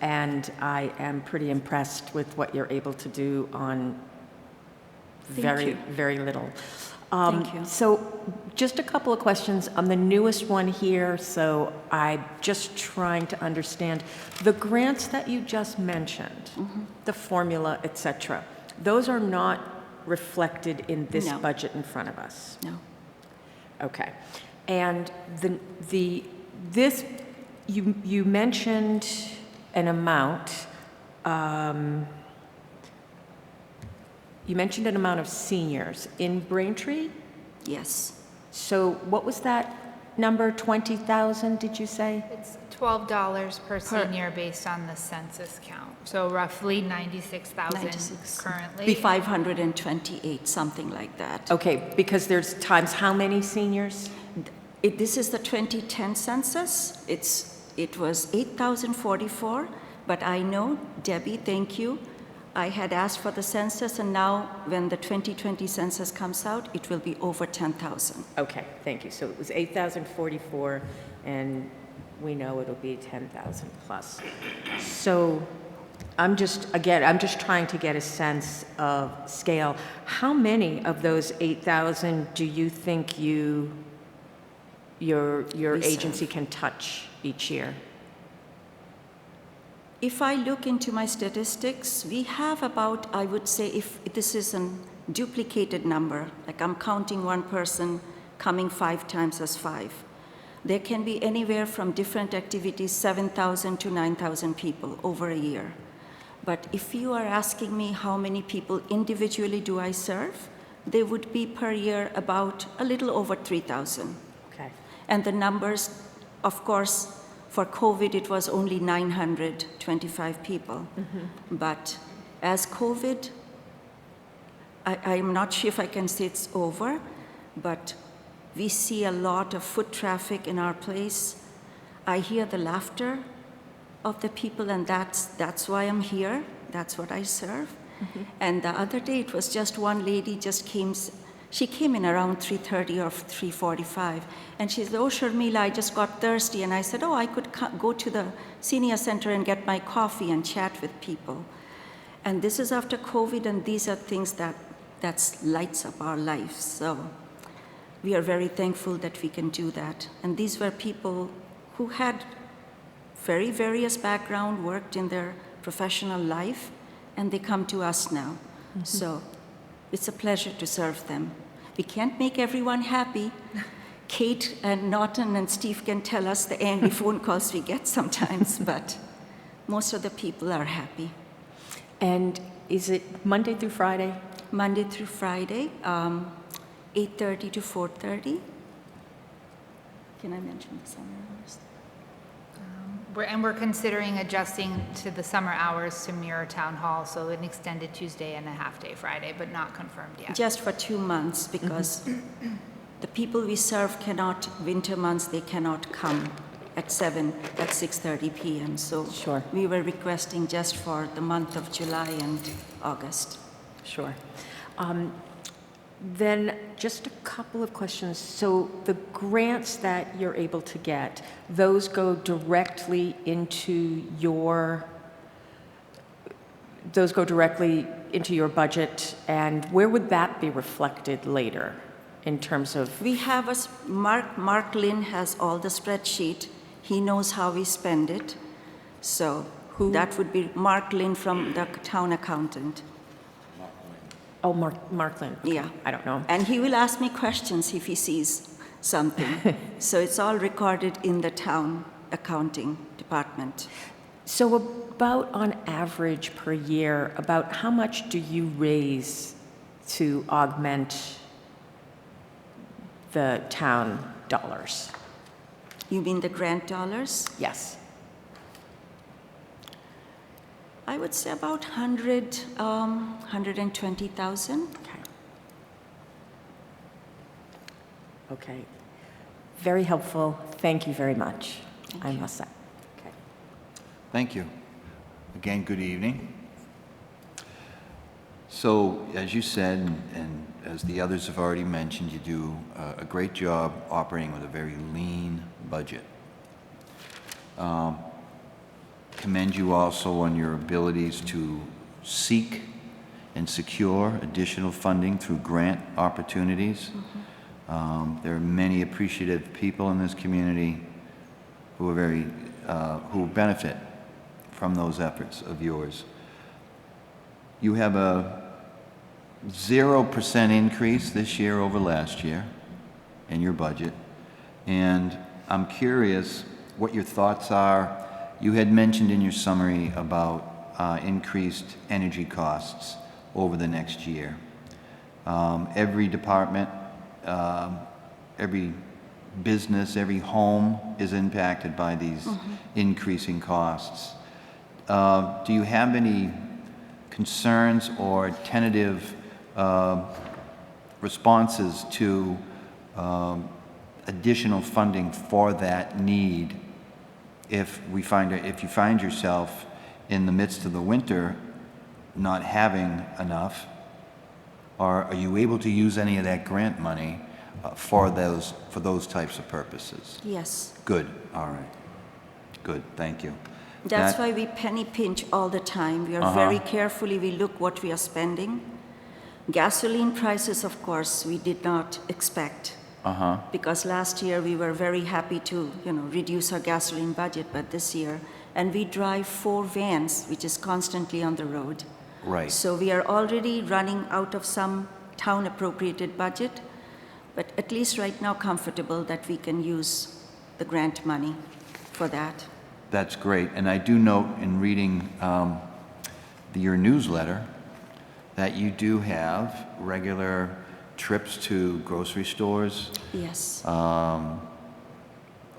And I am pretty impressed with what you're able to do on very little. Thank you. So just a couple of questions on the newest one here. So I'm just trying to understand the grants that you just mentioned, the formula, et cetera. Those are not reflected in this No. budget in front of us. No. Okay. And you mentioned an amount. You mentioned an amount of seniors in Braintree. Yes. So what was that number? 20,000? Did you say? It's $12 per senior based on the census count. So roughly 96,000 96. currently. Be 528, something like that. Okay, because there's times how many seniors? This is the 2010 census. It was 8,044, but I know, Debbie, thank you. I had asked for the census, and now when the 2020 census comes out, it will be over 10,000. Okay, thank you. So it was 8,044, and we know it'll be 10,000 plus. So I'm just trying to get a sense of scale. How many of those 8,000 do you think your agency can touch each year? If I look into my statistics, we have about, I would say, if this is a duplicated number, like I'm counting one person coming 5 times as 5, there can be anywhere from different activities, 7,000 to 9,000 people over a year. But if you are asking me how many people individually do I serve, they would be per year about a little over 3,000. Okay. And the numbers, of course, for COVID, it was only 925 people. But as COVID, I'm not sure if I can say it's over, but we see a lot of foot traffic in our place. I hear the laughter of the people, and that's why I'm here. That's what I serve. And the other day, it was just one lady just came. She came in around 3:30 or 3:45, and she said, "Oh, Sharmila, I just got thirsty." And I said, "Oh, I could go to the senior center and get my coffee and chat with people." And this is after COVID, and these are things that lights up our lives. So we are very thankful that we can do that. And these were people who had very various background, worked in their professional life, and they come to us now. So it's a pleasure to serve them. We can't make everyone happy. Kate and Norton and Steve can tell us the angry phone calls we get sometimes, but most of the people are happy. And is it Monday through Friday? Monday through Friday, 8:30 to 4:30. Can I mention the summer hours? We're considering adjusting to the summer hours to mirror town hall, so an extended Tuesday and a half-day Friday, but not confirmed yet. Just for 2 months, because the people we serve cannot, winter months, they cannot come at 6:30 p.m. So Sure. we were requesting just for the month of July and August. Sure. Then just a couple of questions. So the grants that you're able to get, those go directly into your budget, and where would that be reflected later in terms of? We have Mark Lynn has all the spreadsheet. He knows how we spend it. So that would be Mark Lynn from the town accountant. Oh, Markland. Yeah. I don't know. And he will ask me questions if he sees something. So it's all recorded in the town accounting department. So about on average per year, about how much do you raise to augment the town dollars? You mean the grant dollars? Yes. I would say about 120,000. Okay. Okay. Very helpful. Thank you very much. I'm all set. Okay. Thank you. Again, good evening. So, as you said, and as the others have already mentioned, you do a great job operating with a very lean budget. Commend you also on your abilities to seek and secure additional funding through grant opportunities. There are many appreciative people in this community who are who benefit from those efforts of yours. You have a 0% increase this year over last year in your budget, and I'm curious what your thoughts are. You had mentioned in your summary about increased energy costs over the next year. Every department, every business, every home is impacted by these increasing costs. Do you have any concerns or tentative responses to additional funding for that need if you find yourself in the midst of the winter not having enough? Or are you able to use any of that grant money for those types of purposes? Yes. Good. All right. Good. Thank you. That's why we penny pinch all the time. We are very carefully, we look what we are spending. Gasoline prices, of course, we did not expect. Because last year we were very happy to, reduce our gasoline budget, but this year, and we drive 4 vans, which is constantly on the road. Right. So we are already running out of some town appropriated budget, but at least right now comfortable that we can use the grant money for that. That's great. And I do note in reading your newsletter that you do have regular trips to grocery stores, Yes.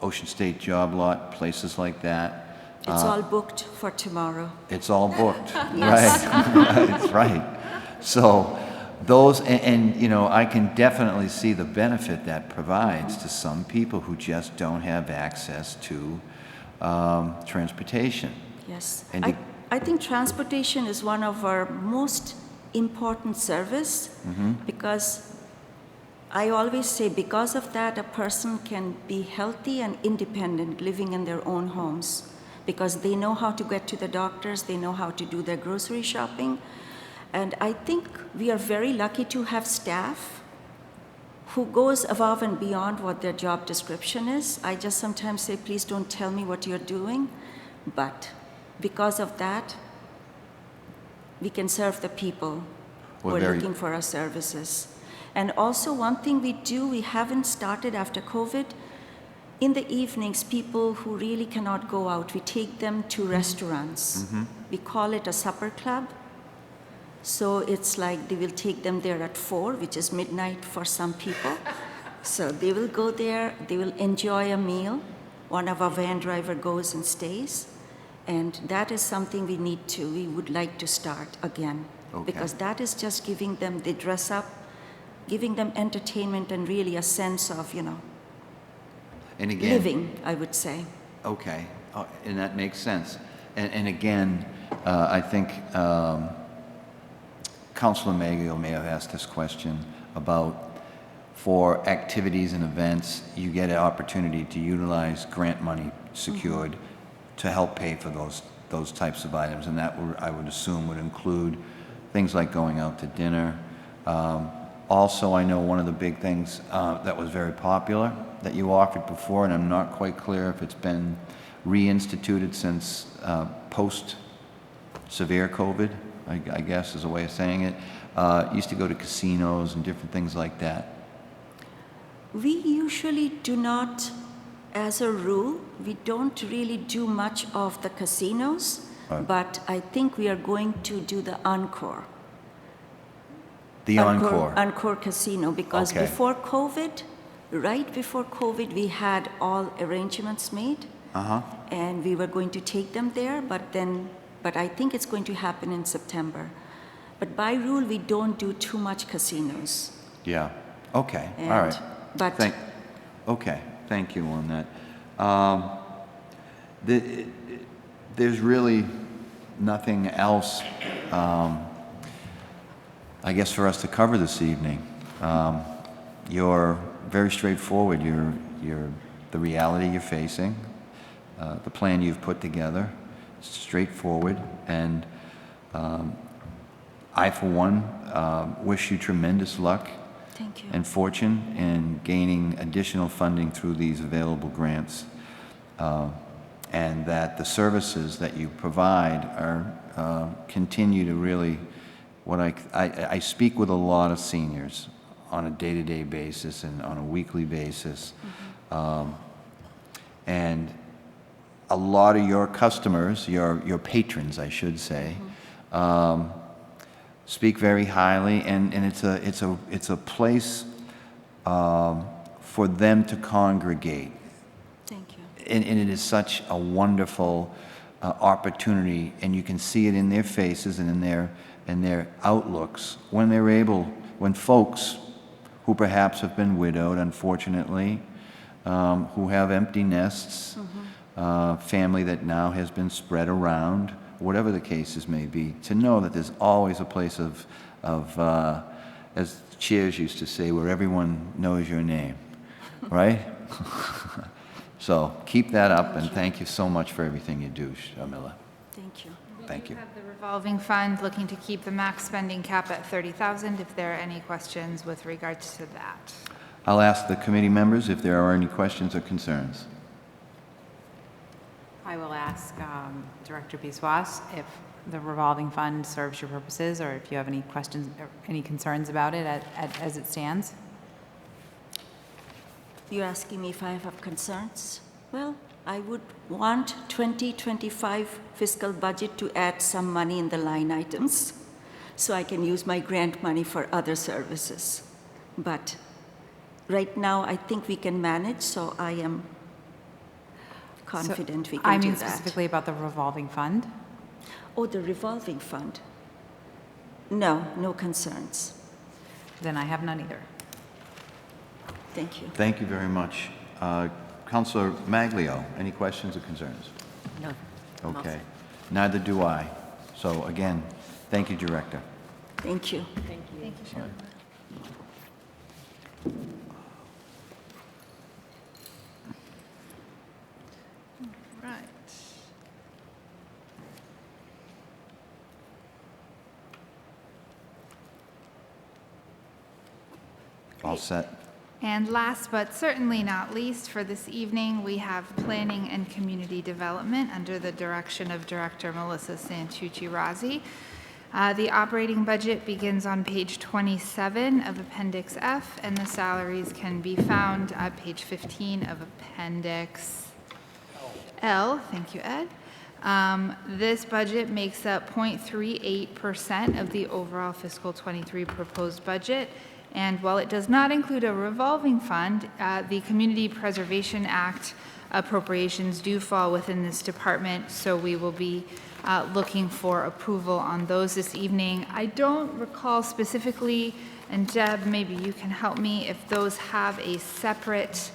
Ocean State Job Lot, places like that. It's all booked for tomorrow. It's all booked. Yes. Right. That's right. So those, and I can definitely see the benefit that provides to some people who just don't have access to transportation. Yes. And I think transportation is one of our most important service because I always say because of that a person can be healthy and independent living in their own homes because they know how to get to the doctors, they know how to do their grocery shopping. And I think we are very lucky to have staff who goes above and beyond what their job description is. I just sometimes say, please don't tell me what you're doing, but because of that, we can serve the people who are looking for our services. And also one thing we haven't started after COVID, in the evenings, people who really cannot go out, we take them to restaurants. We call it a supper club. So it's like they will take them there at 4, which is midnight for some people. So they will go there, they will enjoy a meal. One of our van driver goes and stays. And that is something we would like to start again. Okay. Because that is just giving them, they dress up, giving them entertainment and really a sense of, and again, living, I would say. Okay, and that makes sense. And again, I think Councilor Meadow may have asked this question about for activities and events, you get an opportunity to utilize grant money secured to help pay for those types of items, and that I would assume would include things like going out to dinner. Also, I know one of the big things that was very popular that you offered before, and I'm not quite clear if it's been reinstituted since post-severe COVID, I guess is a way of saying it, used to go to casinos and different things like that. We usually do not as a rule, we don't really do much of the casinos, Right. but I think we are going to do the Encore. The Encore. Encore Casino, because Okay. before COVID, right before COVID, we had all arrangements made. Uh-huh. And we were going to take them there, but I think it's going to happen in September. But by rule, we don't do too much casinos. Yeah. Okay. All And- right. but- Okay. Thank you on that. There's really nothing else, I guess, for us to cover this evening. You're very straightforward. You're the reality you're facing, the plan you've put together, straightforward, and I, for one, wish you tremendous luck Thank you. and fortune in gaining additional funding through these available grants, and that the services that you provide are continue to really, I speak with a lot of seniors on a day-to-day basis and on a weekly basis, and a lot of your customers, your patrons, I should say, speak very highly, and it's a place for them to congregate, Thank you. and it is such a wonderful opportunity, and you can see it in their faces and in their outlooks when folks who perhaps have been widowed, unfortunately, who have empty nests, family that now has been spread around, whatever the cases may be, to know that there's always a place of as Cheers used to say, where everyone knows your name, right? So keep that up, and thank you so much for everything you do, Shamila. Thank you. Thank you. We have the revolving fund looking to keep the max spending cap at 30,000. If there are any questions with regards to that. I'll ask the committee members if there are any questions or concerns. I will ask Director Biswas if the revolving fund serves your purposes, or if you have any questions or any concerns about it as it stands. You're asking me if I have concerns? Well, I would want 2025 fiscal budget to add some money in the line items so I can use my grant money for other services. But right now, I think we can manage, so I am confident we can I do mean that. specifically about the revolving fund. Oh, the revolving fund? No, no concerns. Then I have none either. Thank you. Thank you very much. Councilor Maglio, any questions or concerns? No. Okay. Neither do I. So again, thank you, Director. Thank you. Thank you, Sean. Right. All set. And last but certainly not least for this evening, we have Planning and Community Development under the direction of Director Melissa Santucci-Razzi. The operating budget begins on page 27 of Appendix F, and the salaries can be found at page 15 of Appendix L. Thank you, Ed. This budget makes up 0.38% of the overall fiscal 23 proposed budget. And while it does not include a revolving fund, the Community Preservation Act appropriations do fall within this department, so we will be looking for approval on those this evening. I don't recall specifically, and Deb, maybe you can help me, if those have a separate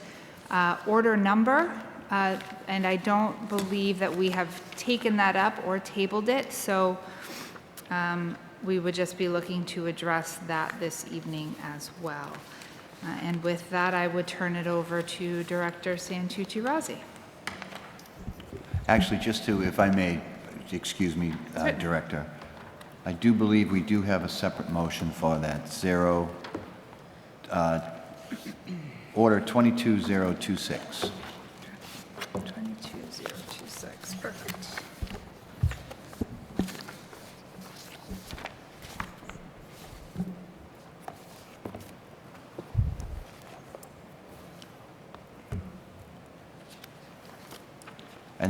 order number, and I don't believe that we have taken that up or tabled it, so we would just be looking to address that this evening as well. And with that, I would turn it over to Director Santucci-Razzi. Actually, just to, if I may, excuse me, Director, I do believe we do have a separate motion for that. Order 22026. 22026, perfect.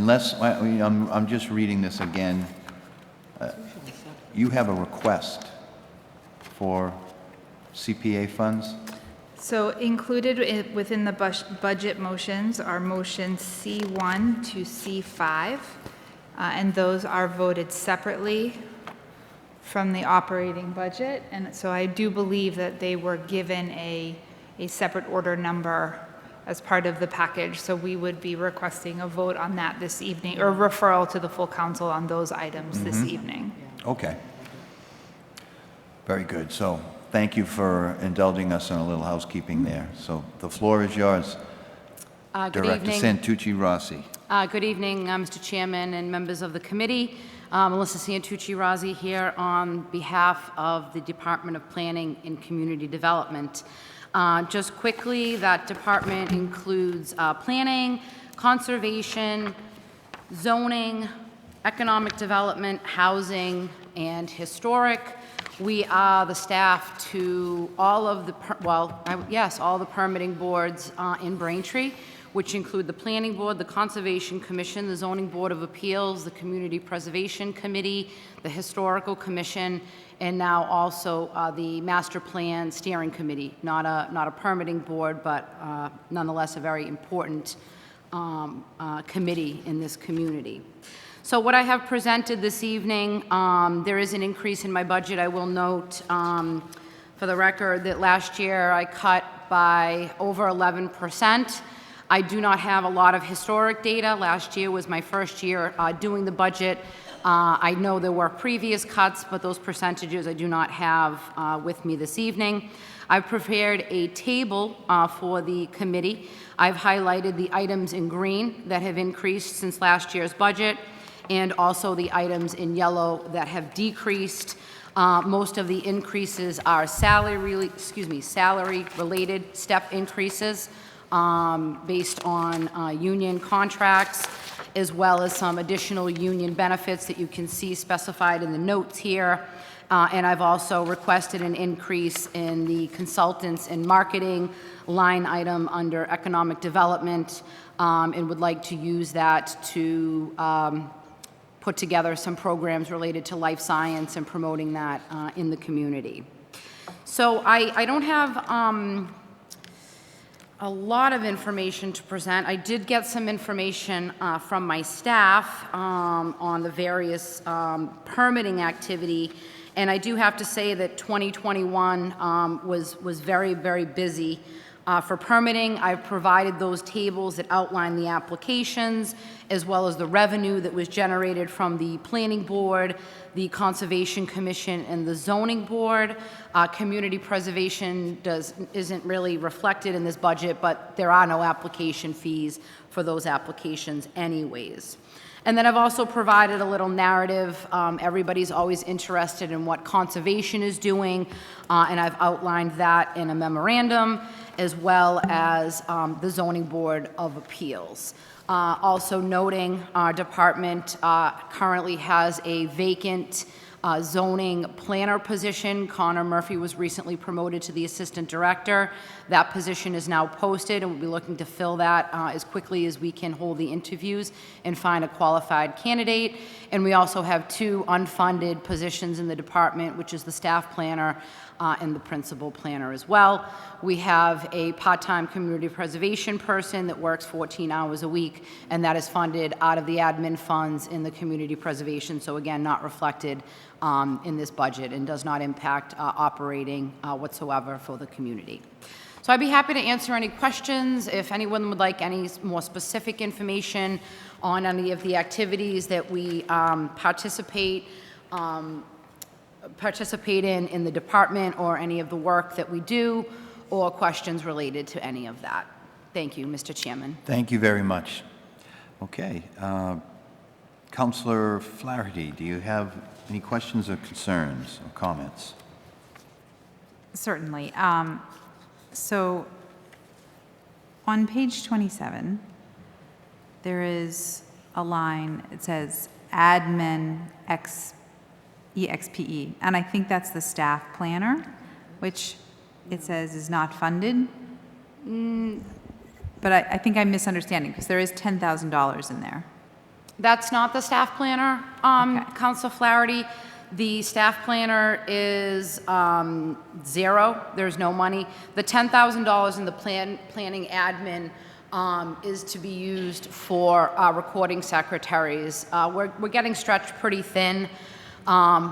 unless, I'm just reading this again. You have a request for CPA funds? So included within the budget motions are motions C1 to C5, and those are voted separately from the operating budget. And so I do believe that they were given a separate order number as part of the package. So we would be requesting a vote on that this evening, or referral to the full council on those items this evening. Okay. Very good. So thank you for indulging us in a little housekeeping there. So the floor is yours. Good Director evening. Santucci Rossi. Good evening, Mr. Chairman and members of the committee. Melissa Santucci Rossi here on behalf of the Department of Planning and Community Development. Just quickly, that department includes planning, conservation, zoning, economic development, housing, and historic. We are the staff to all of the, all the permitting boards in Braintree, which include the Planning Board, the Conservation Commission, the Zoning Board of Appeals, the Community Preservation Committee, the Historical Commission, and now also the Master Plan Steering Committee. Not a permitting board, but nonetheless a very important committee in this community. So what I have presented this evening, there is an increase in my budget. I will note for the record that last year I cut by over 11%. I do not have a lot of historic data. Last year was my first year doing the budget. I know there were previous cuts, but those percentages I do not have with me this evening. I've prepared a table for the committee. I've highlighted the items in green that have increased since last year's budget, and also the items in yellow that have decreased. Most of the increases are salary-related step increases based on union contracts, as well as some additional union benefits that you can see specified in the notes here. And I've also requested an increase in the consultants and marketing line item under economic development, and would like to use that to put together some programs related to life science and promoting that in the community. So I don't have a lot of information to present. I did get some information from my staff on the various permitting activity, and I do have to say that 2021 was very, very busy. For permitting, I've provided those tables that outline the applications, as well as the revenue that was generated from the Planning Board, the Conservation Commission, and the Zoning Board. Community preservation isn't really reflected in this budget, but there are no application fees for those applications anyways. And then I've also provided a little narrative. Everybody's always interested in what conservation is doing, and I've outlined that in a memorandum, as well as the Zoning Board of Appeals. Also noting our department currently has a vacant zoning planner position. Connor Murphy was recently promoted to the assistant director. That position is now posted, and we'll be looking to fill that as quickly as we can hold the interviews and find a qualified candidate. And we also have 2 unfunded positions in the department, which is the staff planner and the principal planner as well. We have a part-time community preservation person that works 14 hours a week, and that is funded out of the admin funds in the community preservation. So again, not reflected in this budget and does not impact operating whatsoever for the community. So I'd be happy to answer any questions. If anyone would like any more specific information on any of the activities that we participate in the department, or any of the work that we do, or questions related to any of that. Thank you, Mr. Chairman. Thank you very much. Okay. Councillor Flaherty, do you have any questions or concerns or comments? Certainly. So on page 27, there is a line, it says admin EXPE, and I think that's the staff planner, which it says is not funded. But I think I'm misunderstanding, because there is $10,000 in there. That's not the staff planner, Okay. Counselor Flaherty. The staff planner is zero, there's no money. The $10,000 in the planning admin is to be used for recording secretaries. We're getting stretched pretty thin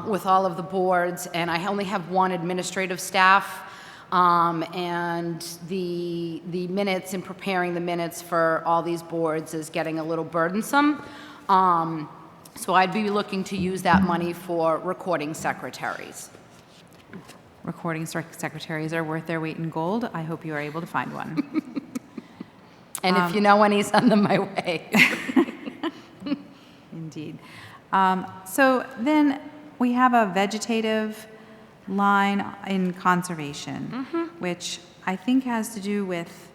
with all of the boards, and I only have one administrative staff. And the minutes and preparing the minutes for all these boards is getting a little burdensome. So I'd be looking to use that money for recording secretaries. Recording secretaries are worth their weight in gold. I hope you are able to find one. And if you know any, send them my way. Indeed. So then we have a vegetative line in conservation, which I think has to do with,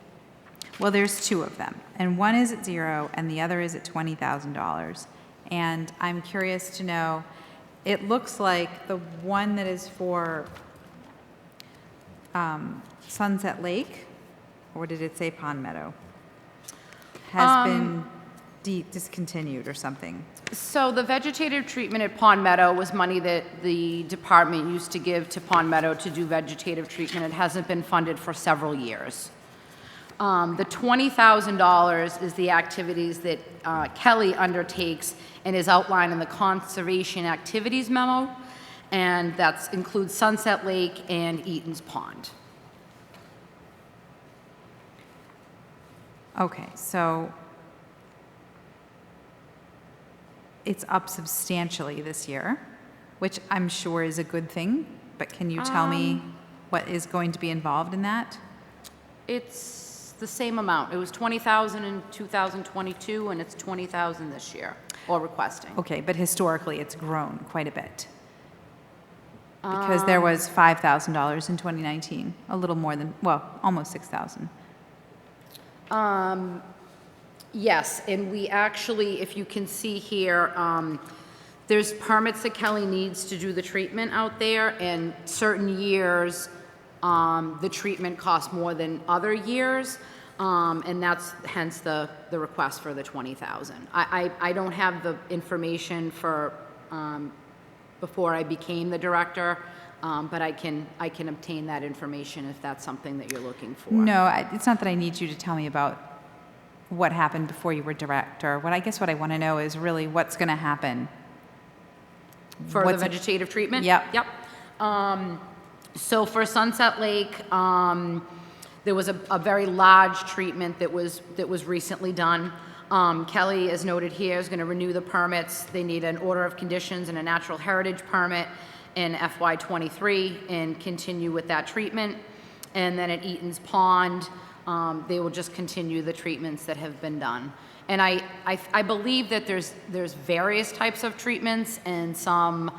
well, there's two of them, and one is at zero and the other is at $20,000. And I'm curious to know, it looks like the one that is for Sunset Lake, or did it say Pond Meadow, has been discontinued or something. So the vegetative treatment at Pond Meadow was money that the department used to give to Pond Meadow to do vegetative treatment. It hasn't been funded for several years. The $20,000 is the activities that Kelly undertakes and is outlined in the conservation activities memo, and that includes Sunset Lake and Eaton's Pond. Okay, so it's up substantially this year, which I'm sure is a good thing, but can you tell me what is going to be involved in that? It's the same amount. It was $20,000 in 2022, and it's $20,000 this year, or requesting. Okay, but historically, it's grown quite a bit. Because there was $5,000 in 2019, a little more than, well, almost 6,000. Yes, and we actually, if you can see here, there's permits that Kelly needs to do the treatment out there, and certain years, the treatment costs more than other years, and that's hence the request for the $20,000. I don't have the information for before I became the director, but I can obtain that information if that's something that you're looking for. No, it's not that I need you to tell me about what happened before you were director. What I want to know is really what's going to happen. For What's the it- vegetative treatment? Yep. Yep. So for Sunset Lake, there was a very large treatment that was recently done. Kelly, as noted here, is going to renew the permits. They need an order of conditions and a natural heritage permit in FY23 and continue with that treatment. And then at Eaton's Pond, they will just continue the treatments that have been done. And I believe that there's various types of treatments, and some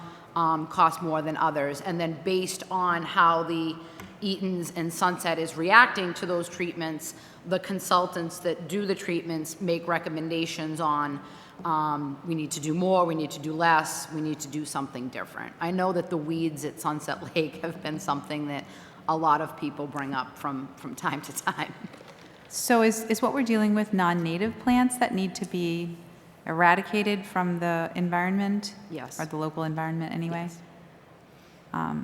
cost more than others. And then based on how the Eaton's and Sunset is reacting to those treatments, the consultants that do the treatments make recommendations on we need to do more, we need to do less, we need to do something different. I know that the weeds at Sunset Lake have been something that a lot of people bring up from time to time. So is what we're dealing with non-native plants that need to be eradicated from the environment? Yes. Or the local environment anyway? Yes.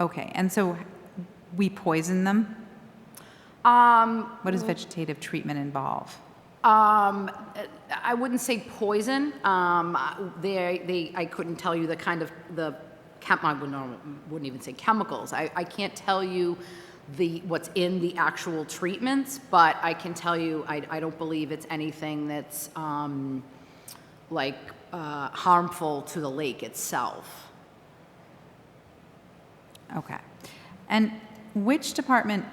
Okay, and so we poison them? What does vegetative treatment involve? I wouldn't say poison. I couldn't tell you the kind of I wouldn't even say chemicals. I can't tell you what's in the actual treatments, but I can tell you I don't believe it's anything that's harmful to the lake itself. Okay. And which department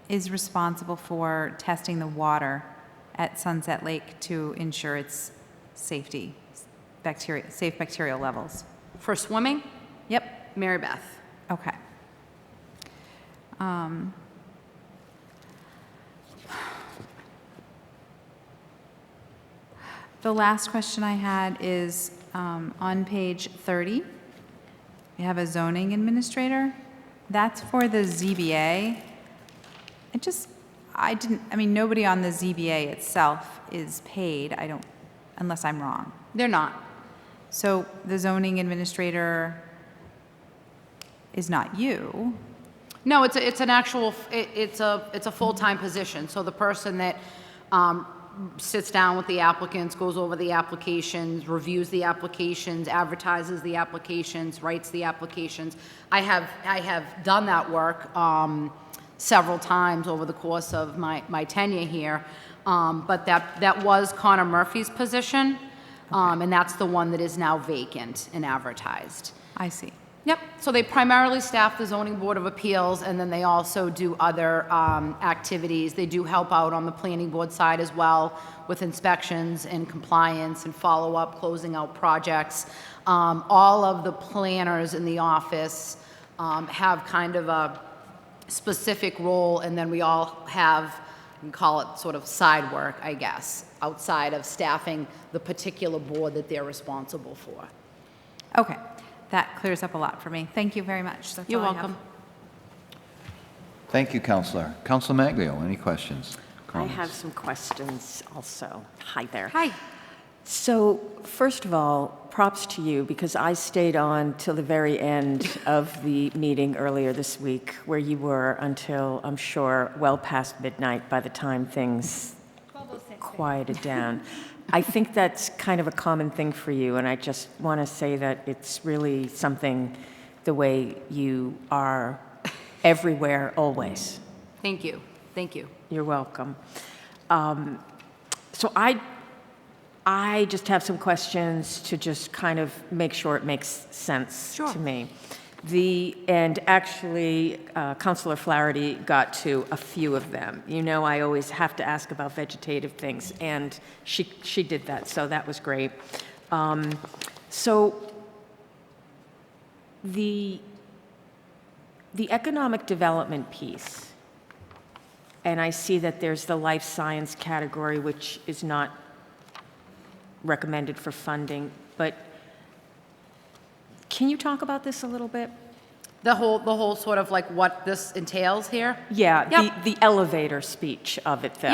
is responsible for testing the water at Sunset Lake to ensure its safety, safe bacterial levels? For swimming, Yep. Mary Beth. Okay. The last question I had is on page 30. We have a zoning administrator. That's for the ZBA. Nobody on the ZBA itself is paid. unless I'm wrong. They're not. So the zoning administrator is not you. No, it's an actual, it's a full-time position. So the person that sits down with the applicants, goes over the applications, reviews the applications, advertises the applications, writes the applications. I have done that work several times over the course of my tenure here. But that was Connor Murphy's position, and that's the one that is now vacant and advertised. I see. Yep, so they primarily staff the zoning board of appeals, and then they also do other activities. They do help out on the planning board side as well with inspections and compliance and follow-up, closing out projects. All of the planners in the office have kind of a specific role, and then we all have, you can call it sort of side work, I guess, outside of staffing the particular board that they're responsible for. Okay, that clears up a lot for me. Thank you very much. That's You're all I have. welcome. Thank you, Counselor. Counselor Maglio, any questions? I Comments? have some questions also. Hi there. Hi. So, first of all, props to you, because I stayed on till the very end of the meeting earlier this week, where you were until, I'm sure, well past midnight by the time things quieted down. I think that's kind of a common thing for you, and I just want to say that it's really something, the way you are everywhere, always. Thank you. Thank you. You're welcome. So I just have some questions to just kind of make sure it makes sense Sure. to me. And actually, Councilor Flaherty got to a few of them. You know, I always have to ask about vegetative things, and she did that, so that was great. So the economic development piece, and I see that there's the life science category, which is not recommended for funding, but can you talk about this a little bit? The whole sort of like what this entails here? Yeah, Yep. the elevator speech of it, though.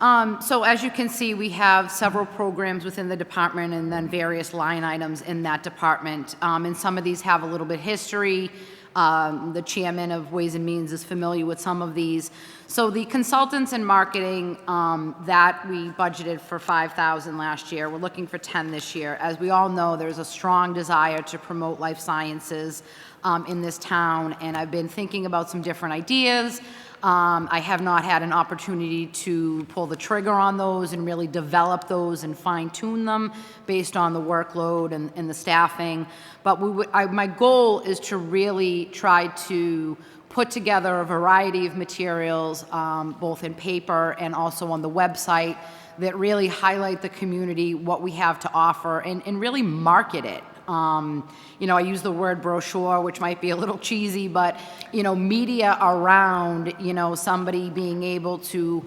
Yep. So as you can see, we have several programs within the department and then various line items in that department. And some of these have a little bit history. The chairman of Ways and Means is familiar with some of these. So the consultants and marketing, that we budgeted for $5,000 last year. We're looking for 10 this year. As we all know, there's a strong desire to promote life sciences in this town, and I've been thinking about some different ideas. I have not had an opportunity to pull the trigger on those and really develop those and fine-tune them based on the workload and the staffing. But my goal is to really try to put together a variety of materials, both in paper and also on the website, that really highlight the community, what we have to offer, and really market it. You know, I use the word brochure, which might be a little cheesy, but, you know, media around, you know, somebody being able to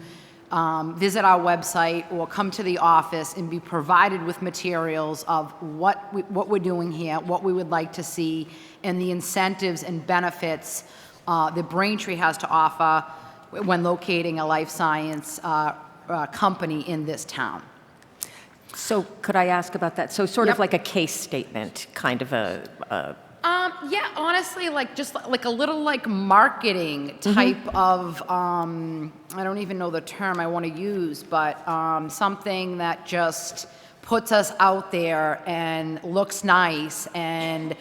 visit our website or come to the office and be provided with materials of what we're doing here, what we would like to see, and the incentives and benefits that Braintree has to offer when locating a life science company in this town. So could I ask about that? So sort of Yep. like a case statement, kind of a Yeah, honestly, like just like a little like marketing type of, I don't even know the term I want to use, but something that just puts us out there and looks nice. And,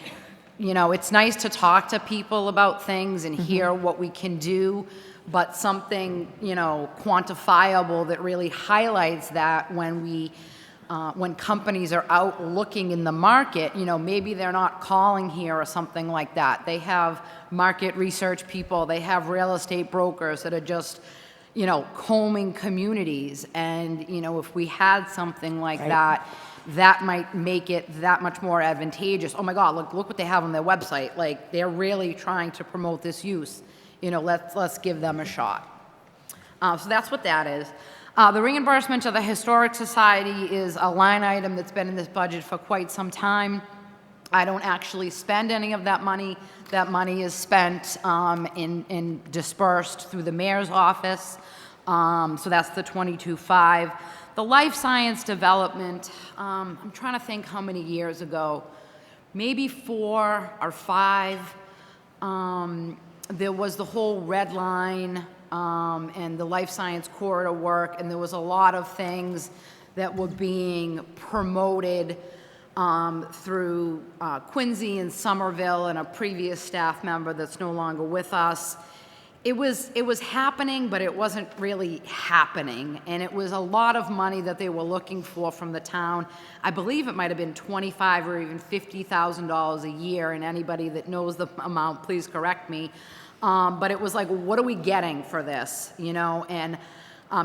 you know, it's nice to talk to people about things and hear what we can do, but something, you know, quantifiable that really highlights that when companies are out looking in the market, you know, maybe they're not calling here or something like that. They have market research people, they have real estate brokers that are just, you know, combing communities. And, you know, if we had something like that, that might make it that much more advantageous. Oh my God, look what they have on their website. Like, they're really trying to promote this use. You know, let's give them a shot. So that's what that is. The reimbursement to the Historic Society is a line item that's been in this budget for quite some time. I don't actually spend any of that money. That money is spent and dispersed through the mayor's office. So that's the 22.5. The life science development, I'm trying to think how many years ago, maybe 4 or 5. There was the whole red line and the life science corridor work, and there was a lot of things that were being promoted through Quincy and Somerville and a previous staff member that's no longer with us. It was happening, but it wasn't really happening, and it was a lot of money that they were looking for from the town. I believe it might have been $25,000 or even $50,000 a year, and anybody that knows the amount, please correct me. But it was like, what are we getting for this, you know? And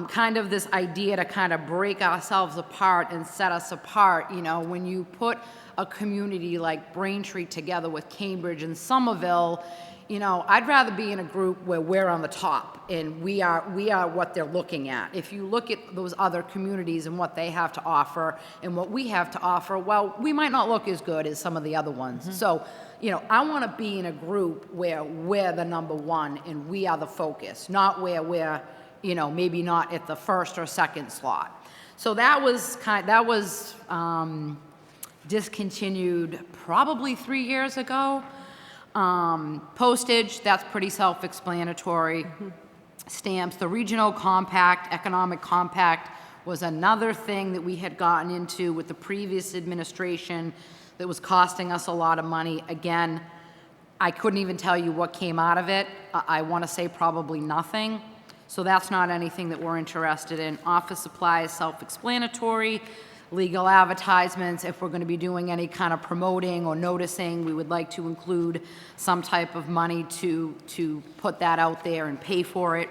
kind of this idea to kind of break ourselves apart and set us apart, you know, when you put a community like Braintree together with Cambridge and Somerville, you know, I'd rather be in a group where we're on the top and we are what they're looking at. If you look at those other communities and what they have to offer and what we have to offer, well, we might not look as good as some of the other ones. So, you know, I want to be in a group where we're the number one and we are the focus, not where we're, you know, maybe not at the first or second slot. So that was discontinued probably 3 years ago. Postage, that's pretty self-explanatory. Stamps, the regional compact, economic compact was another thing that we had gotten into with the previous administration that was costing us a lot of money. Again, I couldn't even tell you what came out of it. I want to say probably nothing. So that's not anything that we're interested in. Office supplies, self-explanatory. Legal advertisements, if we're going to be doing any kind of promoting or noticing, we would like to include some type of money to put that out there and pay for it.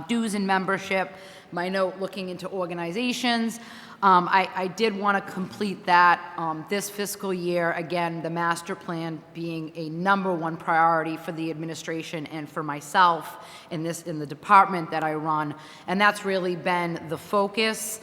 Dues and membership, my note looking into organizations. I did want to complete that this fiscal year. Again, the master plan being a #1 priority for the administration and for myself in the department that I run, and that's really been the focus.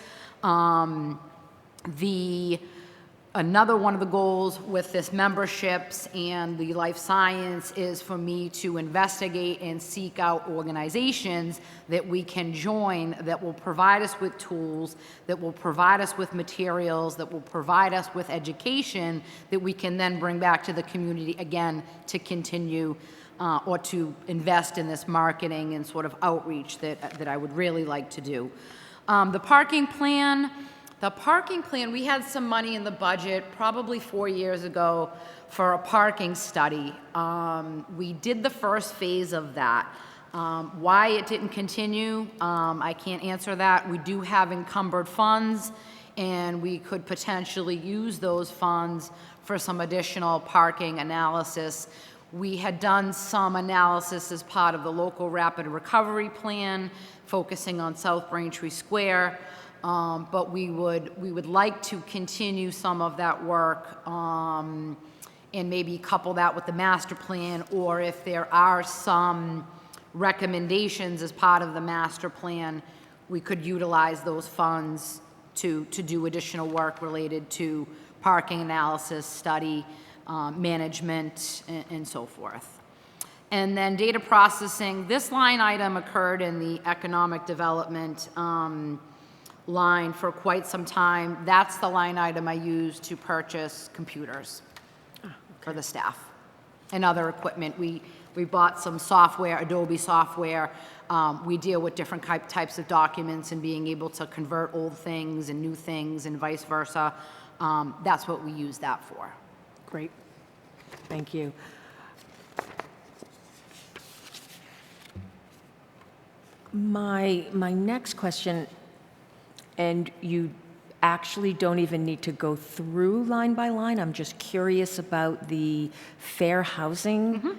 Another one of the goals with this memberships and the life science is for me to investigate and seek out organizations that we can join that will provide us with tools, that will provide us with materials, that will provide us with education that we can then bring back to the community again to continue or to invest in this marketing and sort of outreach that I would really like to do. The parking plan, we had some money in the budget probably 4 years ago for a parking study. We did the first phase of that. Why it didn't continue, I can't answer that. We do have encumbered funds, and we could potentially use those funds for some additional parking analysis. We had done some analysis as part of the local rapid recovery plan, focusing on South Braintree Square, but we would like to continue some of that work and maybe couple that with the master plan, or if there are some recommendations as part of the master plan, we could utilize those funds to do additional work related to parking analysis, study, management, and so forth. And then data processing, this line item occurred in the economic development line for quite some time. That's the line item I use to purchase computers for the staff and other equipment. We bought some software, Adobe software. We deal with different types of documents and being able to convert old things and new things and vice versa. That's what we use that for. Great. Thank you. My next question, and you actually don't even need to go through line by line. I'm just curious about the fair housing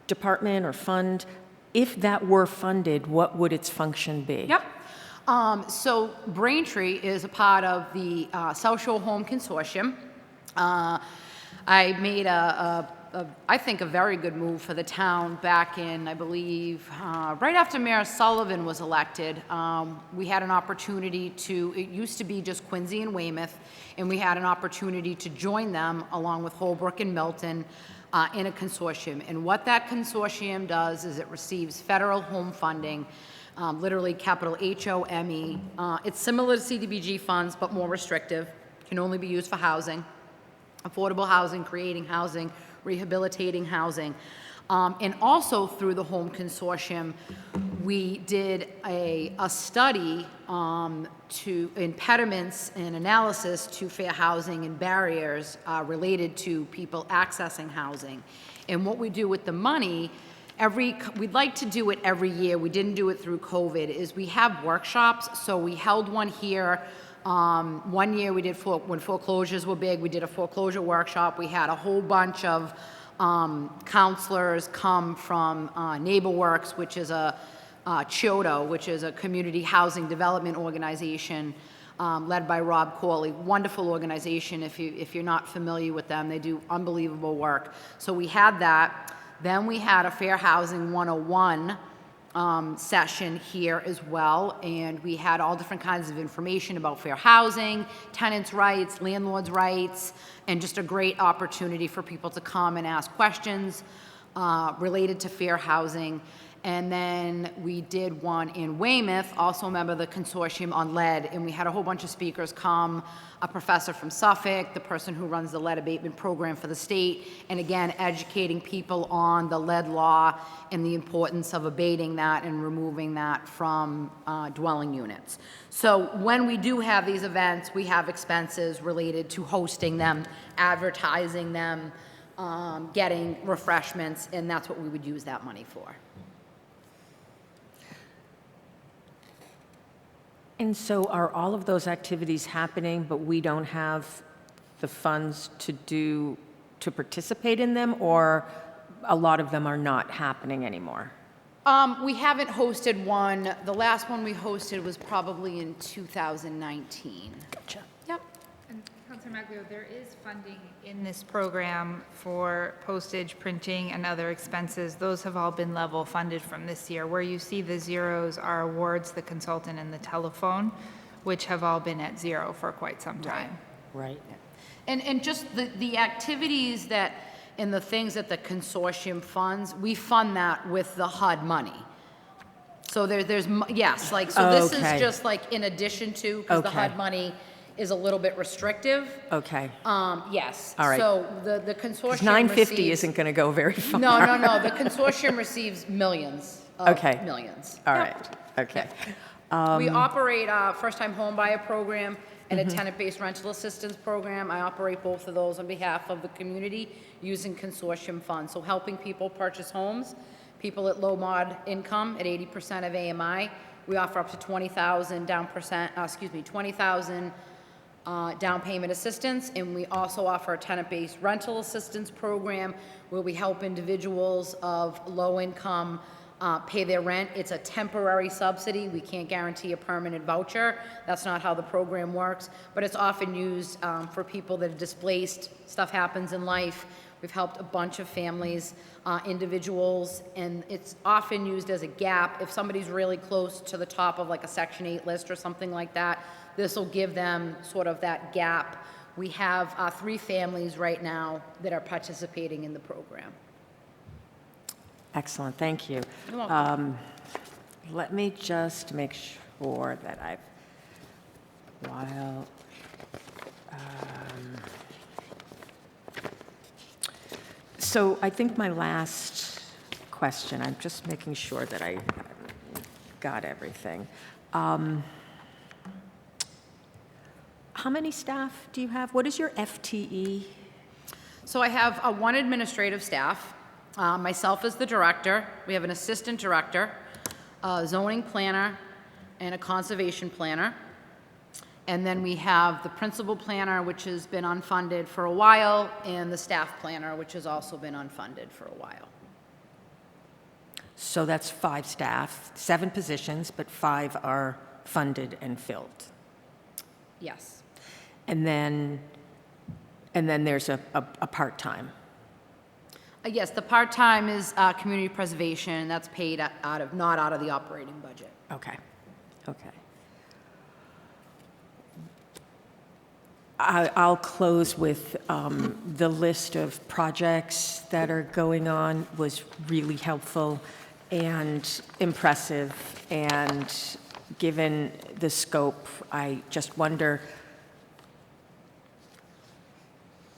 department or fund. If that were funded, what would its function be? Yep. So Braintree is a part of the South Shore Home Consortium. I made I think a very good move for the town back in, I believe, right after Mayor Sullivan was elected. We had an opportunity it used to be just Quincy and Weymouth, and we had an opportunity to join them along with Holbrook and Milton in a consortium. And what that consortium does is it receives federal home funding literally capital HOME. It's similar to CDBG funds, but more restrictive. Can only be used for housing, affordable housing, creating housing, rehabilitating housing. And also through the Home Consortium, we did a study to impediments and analysis to fair housing and barriers related to people accessing housing. And what we do with the money, we'd like to do it every year, we didn't do it through COVID, is we have workshops. So we held one here. One year we did, when foreclosures were big, we did a foreclosure workshop. We had a whole bunch of counselors come from NeighborWorks, which is a CHODO, which is a community housing development organization led by Rob Corley. Wonderful organization. If you're not familiar with them, they do unbelievable work. So we had that. Then we had a Fair Housing 101 session here as well, and we had all different kinds of information about fair housing, tenants' rights, landlords' rights, and just a great opportunity for people to come and ask questions related to fair housing. And then we did one in Weymouth, also a member of the consortium on lead, and we had a whole bunch of speakers come, a professor from Suffolk, the person who runs the lead abatement program for the state, and again, educating people on the lead law and the importance of abating that and removing that from dwelling units. So when we do have these events, we have expenses related to hosting them, advertising them, getting refreshments, and that's what we would use that money for. And so are all of those activities happening, but we don't have the funds to participate in them, or a lot of them are not happening anymore? We haven't hosted one. The last one we hosted was probably in 2019. Gotcha. Yep. And Councilor Maglio, there is funding in this program for postage, printing, and other expenses. Those have all been level funded from this year. Where you see the zeros are awards, the consultant, and the telephone, which have all been at zero for quite some time. Right. And just the activities that, and the things that the consortium funds, we fund that with the HUD money. So yes, like, so this Okay. is just like in addition to, because the Okay. HUD money is a little bit restrictive. Okay. Yes. All right. So the consortium 'Cause 950 receives- isn't going to go very far. No. The consortium receives millions of Okay. millions. All Yep. right. Okay. We operate a first-time home buyer program and a tenant-based rental assistance program. I operate both of those on behalf of the community using consortium funds. So helping people purchase homes, people at low mod income at 80% of AMI. We offer up to $20,000 down payment assistance, and we also offer a tenant-based rental assistance program where we help individuals of low income pay their rent. It's a temporary subsidy. We can't guarantee a permanent voucher. That's not how the program works, but it's often used for people that are displaced. Stuff happens in life. We've helped a bunch of families, individuals, and it's often used as a gap. If somebody's really close to the top of like a Section 8 list or something like that, this will give them sort of that gap. We have 3 families right now that are participating in the program. Excellent, thank you. You're welcome. Let me just make sure that so I think my last question, I'm just making sure that I got everything. How many staff do you have? What is your FTE? So I have one administrative staff, myself as the director. We have an assistant director, a zoning planner, and a conservation planner. And then we have the principal planner, which has been unfunded for a while, and the staff planner, which has also been unfunded for a while. So that's 5 staff, 7 positions, but 5 are funded and filled. Yes. And then there's a part-time. Yes, the part-time is community preservation. That's paid not out of the operating budget. Okay, okay. I'll close with the list of projects that are going on was really helpful. and impressive, and given the scope, I just wonder,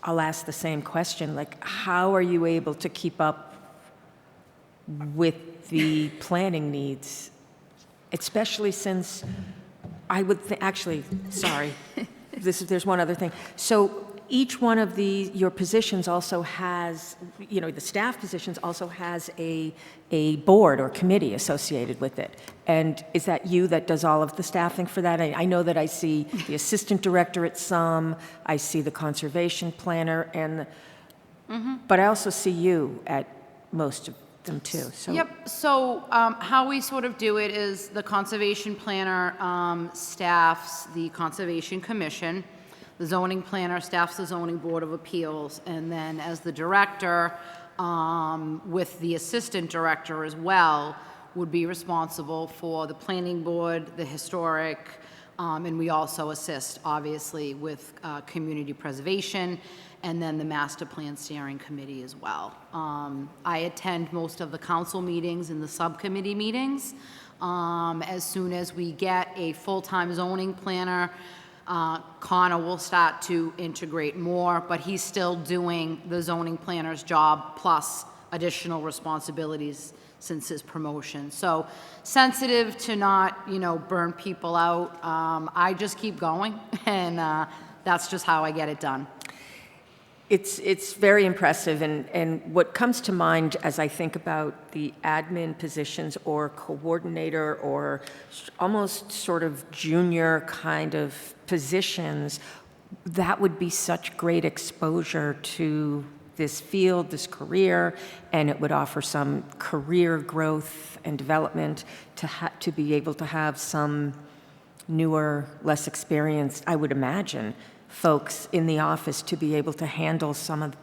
I'll ask the same question, like, how are you able to keep up with the planning needs, especially since I would actually, sorry, there's one other thing. So each one of your positions also has, the staff positions also has a board or committee associated with it. And is that you that does all of the staffing for that? I know that I see the assistant director at some, I see the conservation planner, but I also see you at most of them too. So. Yep, so how we sort of do it is the conservation planner staffs the Conservation Commission, the zoning planner staffs the Zoning Board of Appeals, and then as the director, with the assistant director as well, would be responsible for the planning board, the historic, and we also assist, obviously, with community preservation, and then the master plan steering committee as well. I attend most of the council meetings and the subcommittee meetings. As soon as we get a full-time zoning planner, Connor will start to integrate more, but he's still doing the zoning planner's job plus additional responsibilities since his promotion. So sensitive to not, burn people out. I just keep going, and that's just how I get it done. It's very impressive, and what comes to mind as I think about the admin positions or coordinator or almost sort of junior kind of positions, that would be such great exposure to this field, this career, and it would offer some career growth and development to be able to have some newer, less experienced, I would imagine, folks in the office to be able to handle some of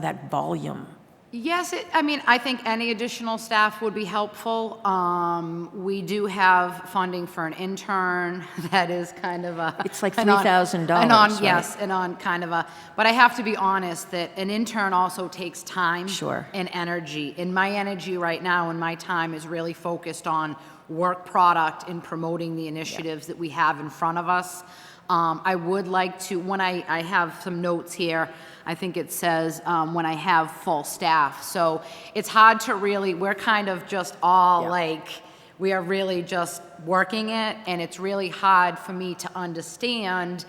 that volume. Yes, I think any additional staff would be helpful. We do have funding for an intern that is kind of a... It's like $3,000, right? Yes, and on kind of a... But I have to be honest that an intern also takes time. Sure. And energy. And my energy right now and my time is really focused on work product and promoting the initiatives that we have in front of us. I would like to, when I have some notes here, I think it says when I have full staff. So it's hard to really, we're kind of just all we are really just working it, and it's really hard for me to understand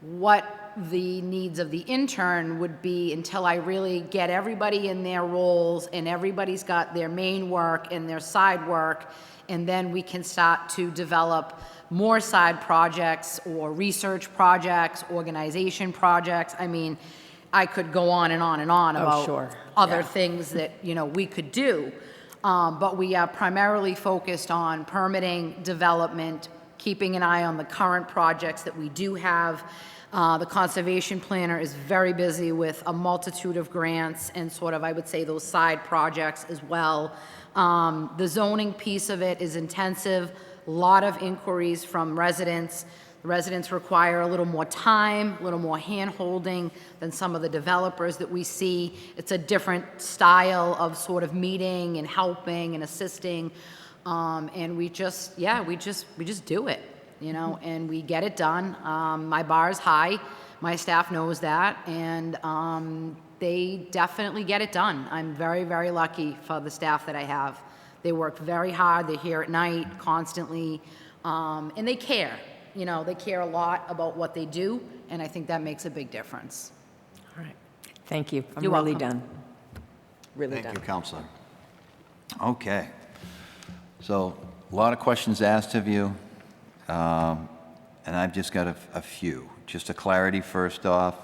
what the needs of the intern would be until I really get everybody in their roles and everybody's got their main work and their side work, and then we can start to develop more side projects or research projects, organization projects. I could go on and on and on about other things that, we could do. But we are primarily focused on permitting, development, keeping an eye on the current projects that we do have. The conservation planner is very busy with a multitude of grants and sort of, I would say, those side projects as well. The zoning piece of it is intensive. A lot of inquiries from residents. The residents require a little more time, a little more hand-holding than some of the developers that we see. It's a different style of sort of meeting and helping and assisting. And we just do it, and we get it done. My bar is high. My staff knows that, and they definitely get it done. I'm very, very lucky for the staff that I have. They work very hard. They're here at night constantly, and they care. They care a lot about what they do, and I think that makes a big difference. All right. Thank you. I'm You're really welcome. done. Really done. Thank you, Counselor. Okay. So a lot of questions asked of you, and I've just got a few. Just a clarity first off,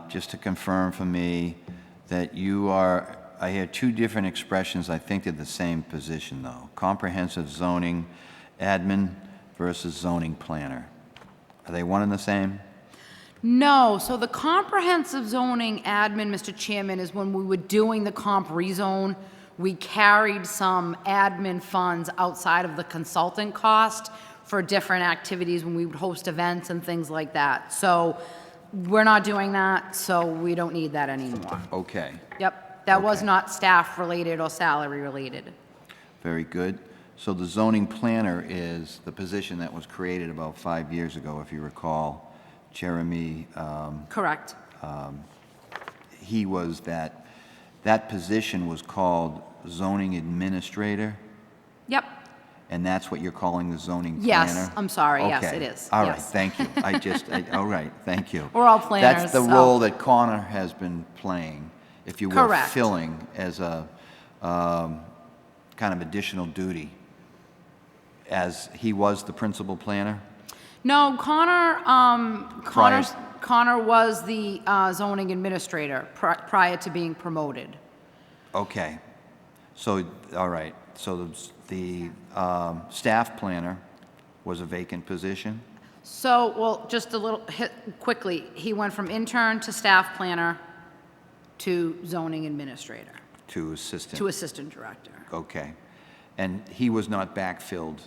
just to confirm for me that you are, I hear two different expressions. I think they're the same position, though. Comprehensive zoning admin versus zoning planner. Are they one and the same? No, so the comprehensive zoning admin, Mr. Chairman, is when we were doing the comp rezone, we carried some admin funds outside of the consultant cost for different activities when we would host events and things like that. So we're not doing that, so we don't need that anymore. Okay. Yep, that was Okay. not staff related or salary related. Very good. So the zoning planner is the position that was created about 5 years ago, if you recall. Jeremy, Correct. he was that position was called zoning administrator, Yep. and that's what you're calling the zoning planner? Yes, I'm sorry. Yes, Okay. it is. All right, Yes. thank you. All right, thank you. We're all planners, That's the so- role that Connor has been playing, if you will, Correct. filling as a kind of additional duty, as he was the principal planner? No, Connor was the zoning administrator prior to being promoted. Okay. So, all right. So the staff planner was a vacant position? So, well, just a little, quickly, he went from intern to staff planner to zoning administrator, To assistant? to assistant director. Okay. And he was not backfilled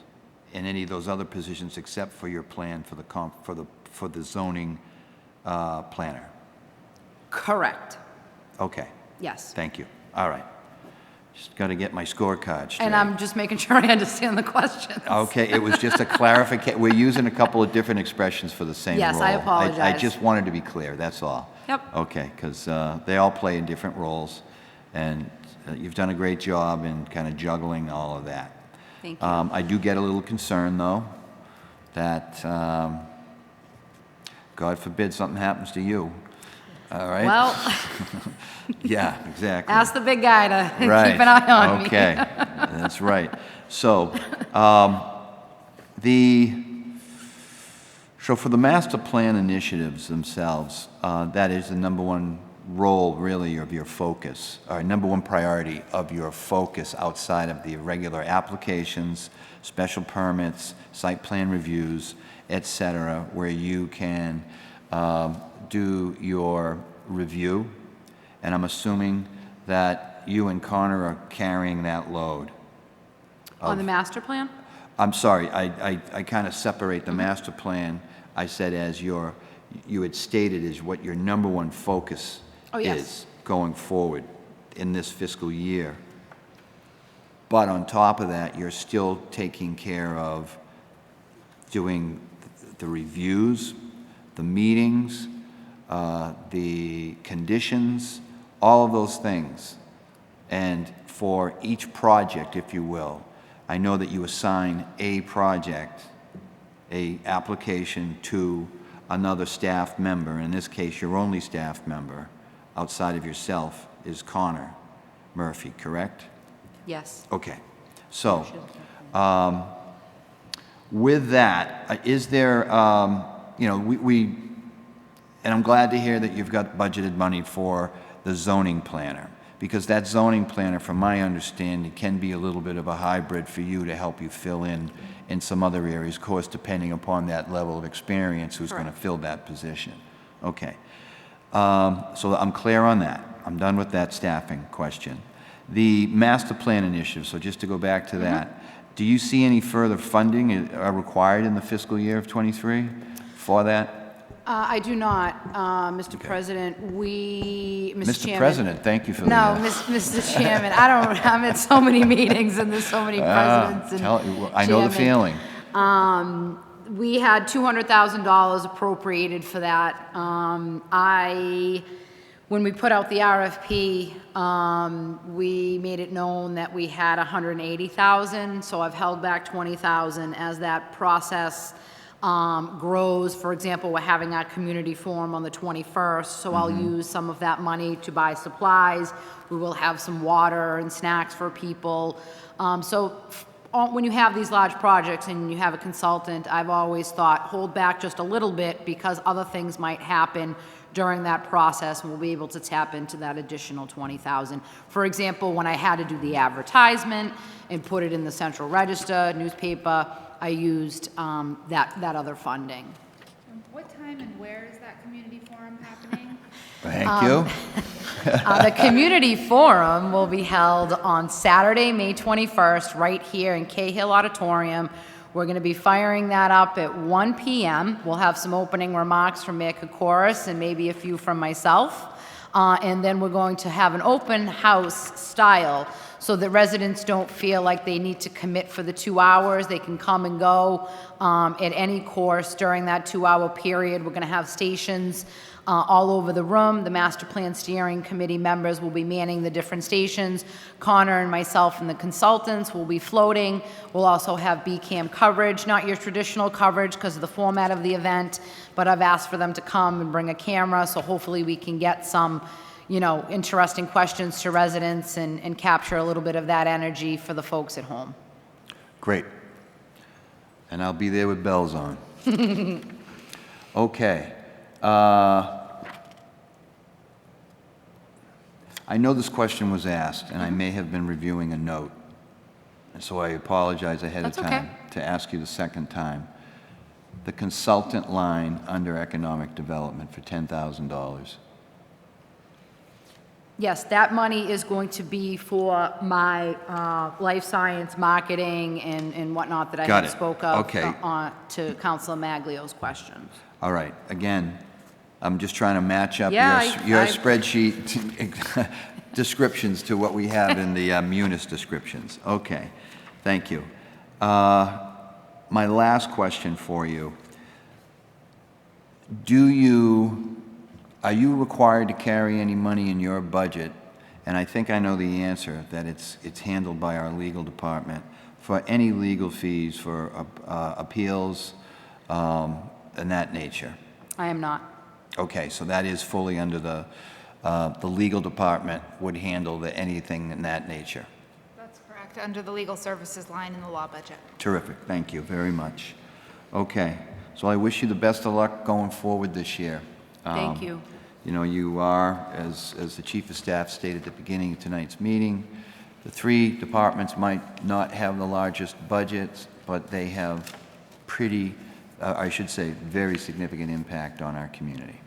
in any of those other positions except for your plan for the zoning planner? Correct. Okay. Yes. Thank you. All right. Just got to get my scorecard straight. And I'm just making sure I understand the questions. Okay, it was just a clarification. We're using a couple of different expressions for the same role. Yes, I I apologize. just wanted to be clear, that's all. Yep. Okay, because they all play in different roles, and you've done a great job in kind of juggling all of that. Thank you. I do get a little concerned, though, that, God forbid something happens to you, all right? Well, Yeah, exactly. ask the big guy to Right. keep an eye on me. Okay, that's right. So, for the master plan initiatives themselves, that is the number one role, really, of your focus, or number one priority of your focus outside of the regular applications, special permits, site plan reviews, et cetera, where you can do your review. And I'm assuming that you and Connor are carrying that load. On the master plan? I'm sorry, I kind of separate the master plan. I said as you had stated as what your number one focus Oh, yes. is going forward in this fiscal year. But on top of that, you're still taking care of doing the reviews, the meetings, the conditions, all of those things. And for each project, if you will, I know that you assign a project, a application to another staff member. In this case, your only staff member outside of yourself is Connor Murphy, correct? Yes. Okay. So, with that, is there, and I'm glad to hear that you've got budgeted money for the zoning planner, because that zoning planner, from my understanding, can be a little bit of a hybrid for you to help you fill in some other areas, of course, depending upon that level of experience who's going to fill that position. Okay. So I'm clear on that. I'm done with that staffing question. The master plan initiative, so just to go back to that, do you see any further funding required in the fiscal year of '23 for that? I do not, Mr. President. Mr. Chairman. President, thank you for No, that. Mr. Chairman, I'm at so many meetings and there's so many presidents and I know the chairmen. feeling. We had $200,000 appropriated for that. When we put out the RFP, we made it known that we had $180,000, so I've held back $20,000 as that process grows. For example, we're having our community forum on the 21st, so I'll use some of that money to buy supplies. We will have some water and snacks for people. When you have these large projects and you have a consultant, I've always thought, hold back just a little bit because other things might happen during that process, and we'll be able to tap into that additional $20,000. For example, when I had to do the advertisement and put it in the Central Register newspaper, I used that other funding. What time and where is that community forum happening? Thank you. The community forum will be held on Saturday, May 21st, right here in Cahill Auditorium. We're going to be firing that up at 1 p.m. We'll have some opening remarks from Mayor Kokoris and maybe a few from myself. And then we're going to have an open house style. so that residents don't feel like they need to commit for the 2 hours. They can come and go at any course during that 2-hour period. We're going to have stations all over the room. The Master Plan Steering Committee members will be manning the different stations. Connor and myself and the consultants will be floating. We'll also have BCAM coverage, not your traditional coverage because of the format of the event, but I've asked for them to come and bring a camera, so hopefully we can get some, interesting questions to residents and capture a little bit of that energy for the folks at home. Great. And I'll be there with bells on. Okay. I know this question was asked, and I may have been reviewing a note, and so I apologize ahead That's of okay. time to ask you the second time. The consultant line under economic development for $10,000. Yes, that money is going to be for my life science marketing and whatnot that I Got had it. spoke of Okay. To Councilor Maglio's questions. All right, again, I'm just trying to match up Yeah, your I- spreadsheet descriptions to what we have in the Munis descriptions. Okay, thank you. My last question for you. Are you required to carry any money in your budget? And I think I know the answer, that it's handled by our legal department, for any legal fees for appeals and that nature. I am not. Okay, so that is fully under the legal department would handle anything in that nature. That's correct, under the legal services line in the law budget. Terrific, thank you very much. Okay, so I wish you the best of luck going forward this year. Thank you. You are, as the Chief of Staff stated at the beginning of tonight's meeting, the 3 departments might not have the largest budgets, but they have I should say, very significant impact on our community.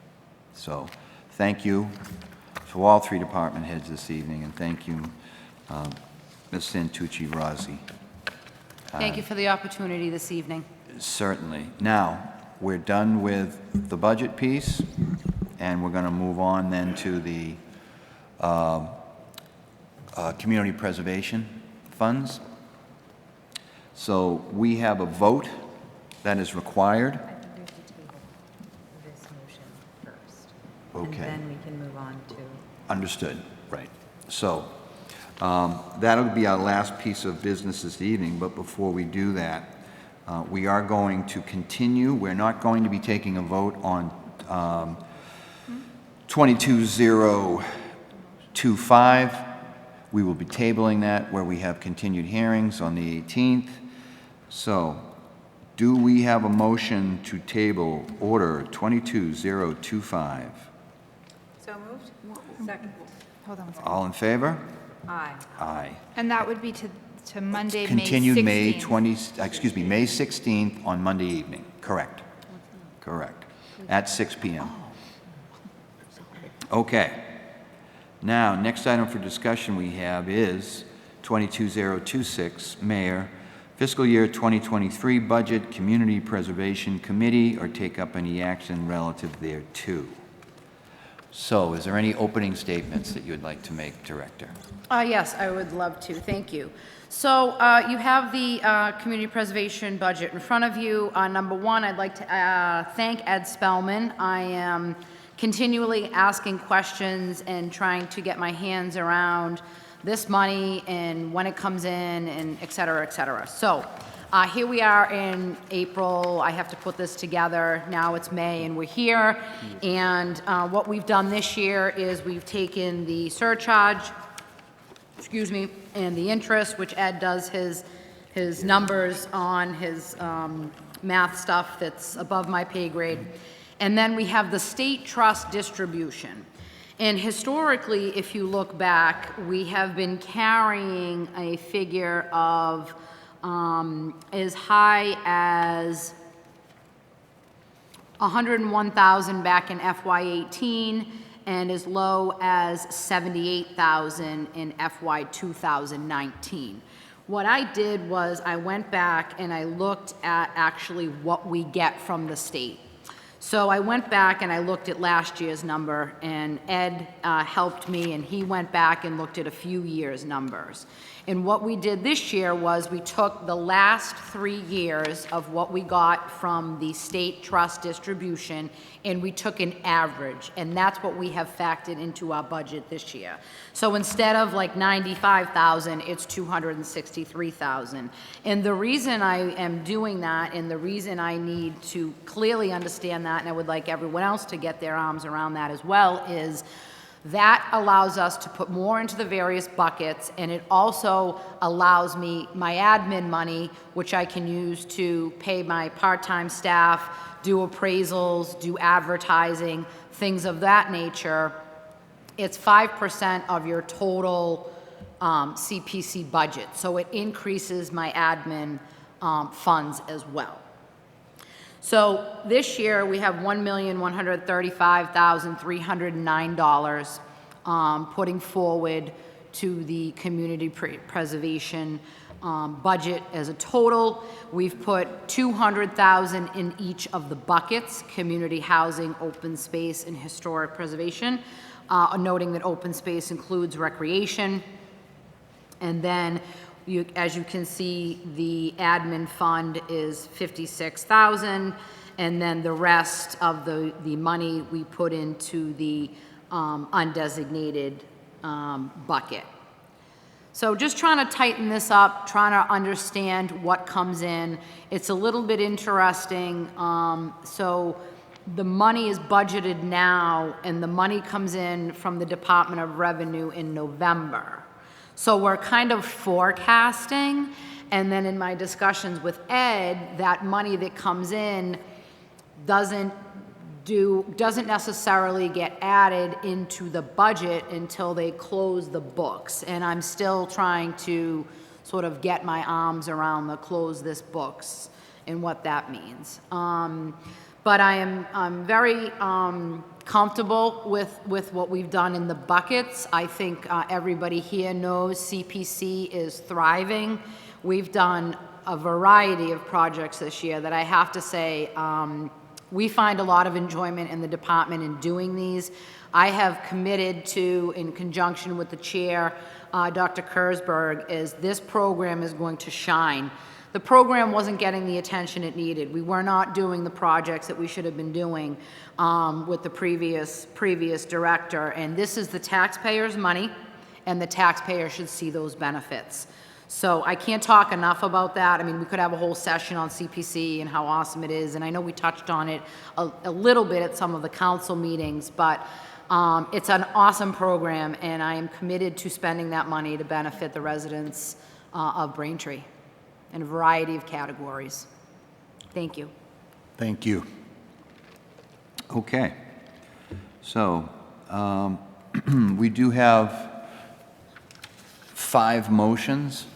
So thank you to all 3 department heads this evening, and thank you, Ms. Santucci-Rossi. Thank you for the opportunity this evening. Certainly. Now, we're done with the budget piece, and we're going to move on then to the community preservation funds. So we have a vote that is required. I think we have to table this motion first. Okay. And then we can move on to. Understood, right. So that'll be our last piece of business this evening, but before we do that, we are going to continue. We're not going to be taking a vote on 22025. We will be tabling that where we have continued hearings on the 18th. So do we have a motion to table Order 22025? So moved? Second. Hold on one second. All in favor? Aye. Aye. And that would be to Monday, May 16th. Continued May 16th on Monday evening. Correct. Correct. At 6 p.m. Okay. Now, next item for discussion we have is 22026, Mayor, Fiscal Year 2023 Budget, Community Preservation Committee, or take up any action relative thereto. So, is there any opening statements that you would like to make, Director? Yes, I would love to. Thank you. So you have the community preservation budget in front of you. Number one, I'd like to thank Ed Spellman. I am continually asking questions and trying to get my hands around this money and when it comes in and et cetera, et cetera. So here we are in April. I have to put this together. Now it's May and we're here. And what we've done this year is we've taken the surcharge, and the interest, which Ed does his numbers on his math stuff that's above my pay grade. And then we have the state trust distribution. And historically, if you look back, we have been carrying a figure of as high as 101,000 back in FY18 and as low as 78,000 in FY 2019. What I did was I went back and I looked at actually what we get from the state. So I went back and I looked at last year's number, and Ed helped me, and he went back and looked at a few years' numbers. And what we did this year was we took the last 3 years of what we got from the state trust distribution, and we took an average, and that's what we have factored into our budget this year. So instead of like 95,000, it's 263,000. And the reason I am doing that, and the reason I need to clearly understand that, and I would like everyone else to get their arms around that as well, is that allows us to put more into the various buckets, and it also allows me my admin money, which I can use to pay my part-time staff, do appraisals, do advertising, things of that nature. It's 5% of your total CPC budget, so it increases my admin funds as well. So this year, we have $1,135,309 putting forward to the community preservation budget as a total. We've put $200,000 in each of the buckets: community housing, open space, and historic preservation, noting that open space includes recreation. And then as you can see, the admin fund is $56,000, and then the rest of the money we put into the undesignated bucket. So just trying to tighten this up, trying to understand what comes in. It's a little bit interesting. So the money is budgeted now, and the money comes in from the Department of Revenue in November. So we're kind of forecasting, and then in my discussions with Ed, that money that comes in doesn't necessarily get added into the budget until they close the books. And I'm still trying to sort of get my arms around the close this books and what that means. But I'm very comfortable with what we've done in the buckets. I think everybody here knows CPC is thriving. We've done a variety of projects this year that I have to say, we find a lot of enjoyment in the department in doing these. I have committed to, in conjunction with the chair, Dr. Kurzberg, is this program is going to shine. The program wasn't getting the attention it needed. We were not doing the projects that we should have been doing with the previous director. And this is the taxpayers' money, and the taxpayer should see those benefits. So I can't talk enough about that. I mean, we could have a whole session on CPC and how awesome it is, and I know we touched on it a little bit at some of the council meetings, but it's an awesome program, and I am committed to spending that money to benefit the residents of Braintree in a variety of categories. Thank you. Thank you. Okay. So we do have 5 motions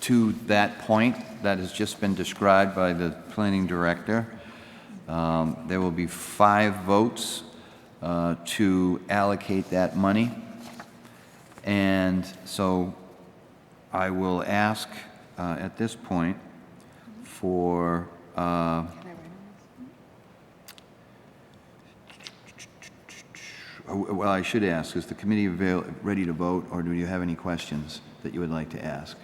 to that point that has just been described by the planning director. There will be 5 votes to allocate that money. And so I will ask at this point for well, I should ask, is the committee ready to vote, or do you have any questions that you would like to ask?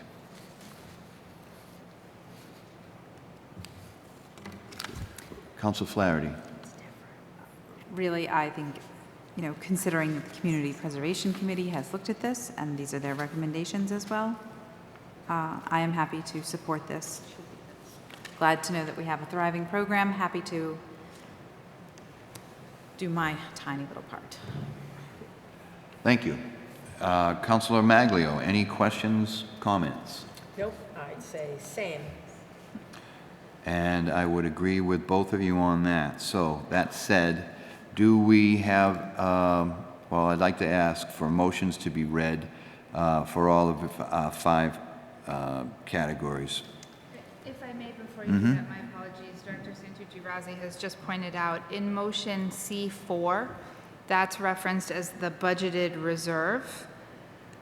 Council Flaherty. Really, I think, considering that the Community Preservation Committee has looked at this, and these are their recommendations as well, I am happy to support this. Glad to know that we have a thriving program. Happy to do my tiny little part. Thank you. Councilor Maglio, any questions, comments? Nope, I'd say same. And I would agree with both of you on that. So that said, do we have, well, I'd like to ask for motions to be read for all of the 5 categories. If I may, before you do that, my apologies. Director Santucci-Razzi has just pointed out, in motion C4, that's referenced as the budgeted reserve.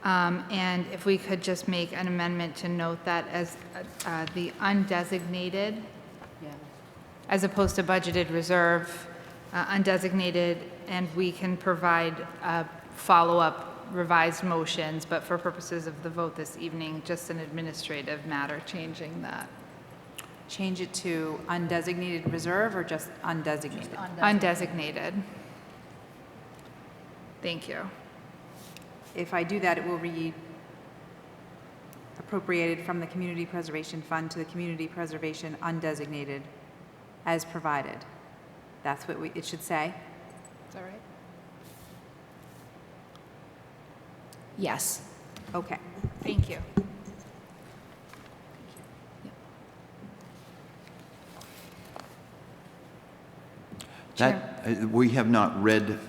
And if we could just make an amendment to note that as the undesignated, as opposed to budgeted reserve, undesignated, and we can provide follow-up revised motions, but for purposes of the vote this evening, just an administrative matter changing that. Change it to undesignated reserve or just undesignated? Undesignated. Thank you. If I do that, it will read appropriated from the Community Preservation Fund to the Community Preservation undesignated as provided. That's what it should say? Is that right? Yes. Okay. Thank you. That, we have not read,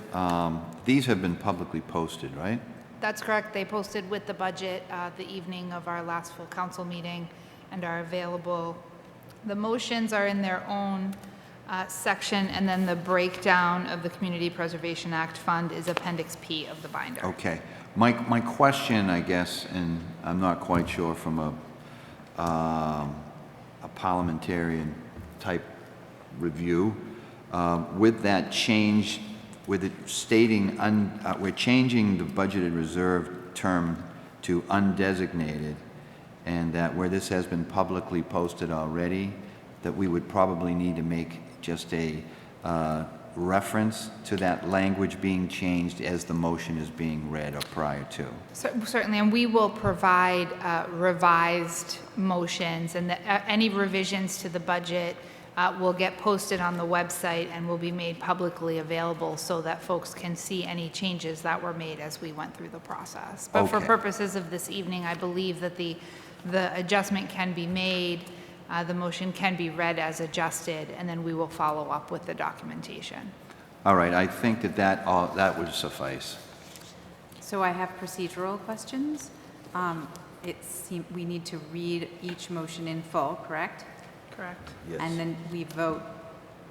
these have been publicly posted, right? That's correct. They posted with the budget the evening of our last full council meeting and are available. The motions are in their own section, and then the breakdown of the Community Preservation Act Fund is Appendix P of the binder. Okay. My question, I guess, and I'm not quite sure from a parliamentarian type review, with that change, with it stating, we're changing the budgeted reserve term to undesignated, and that where this has been publicly posted already, that we would probably need to make just a reference to that language being changed as the motion is being read or prior to. Certainly, and we will provide revised motions, and any revisions to the budget will get posted on the website and will be made publicly available so that folks can see any changes that were made as we went through the process. But for Okay. purposes of this evening, I believe that the adjustment can be made, the motion can be read as adjusted, and then we will follow up with the documentation. All right, I think that would suffice. So I have procedural questions. We need to read each motion in full, correct? Correct. Yes. And then we vote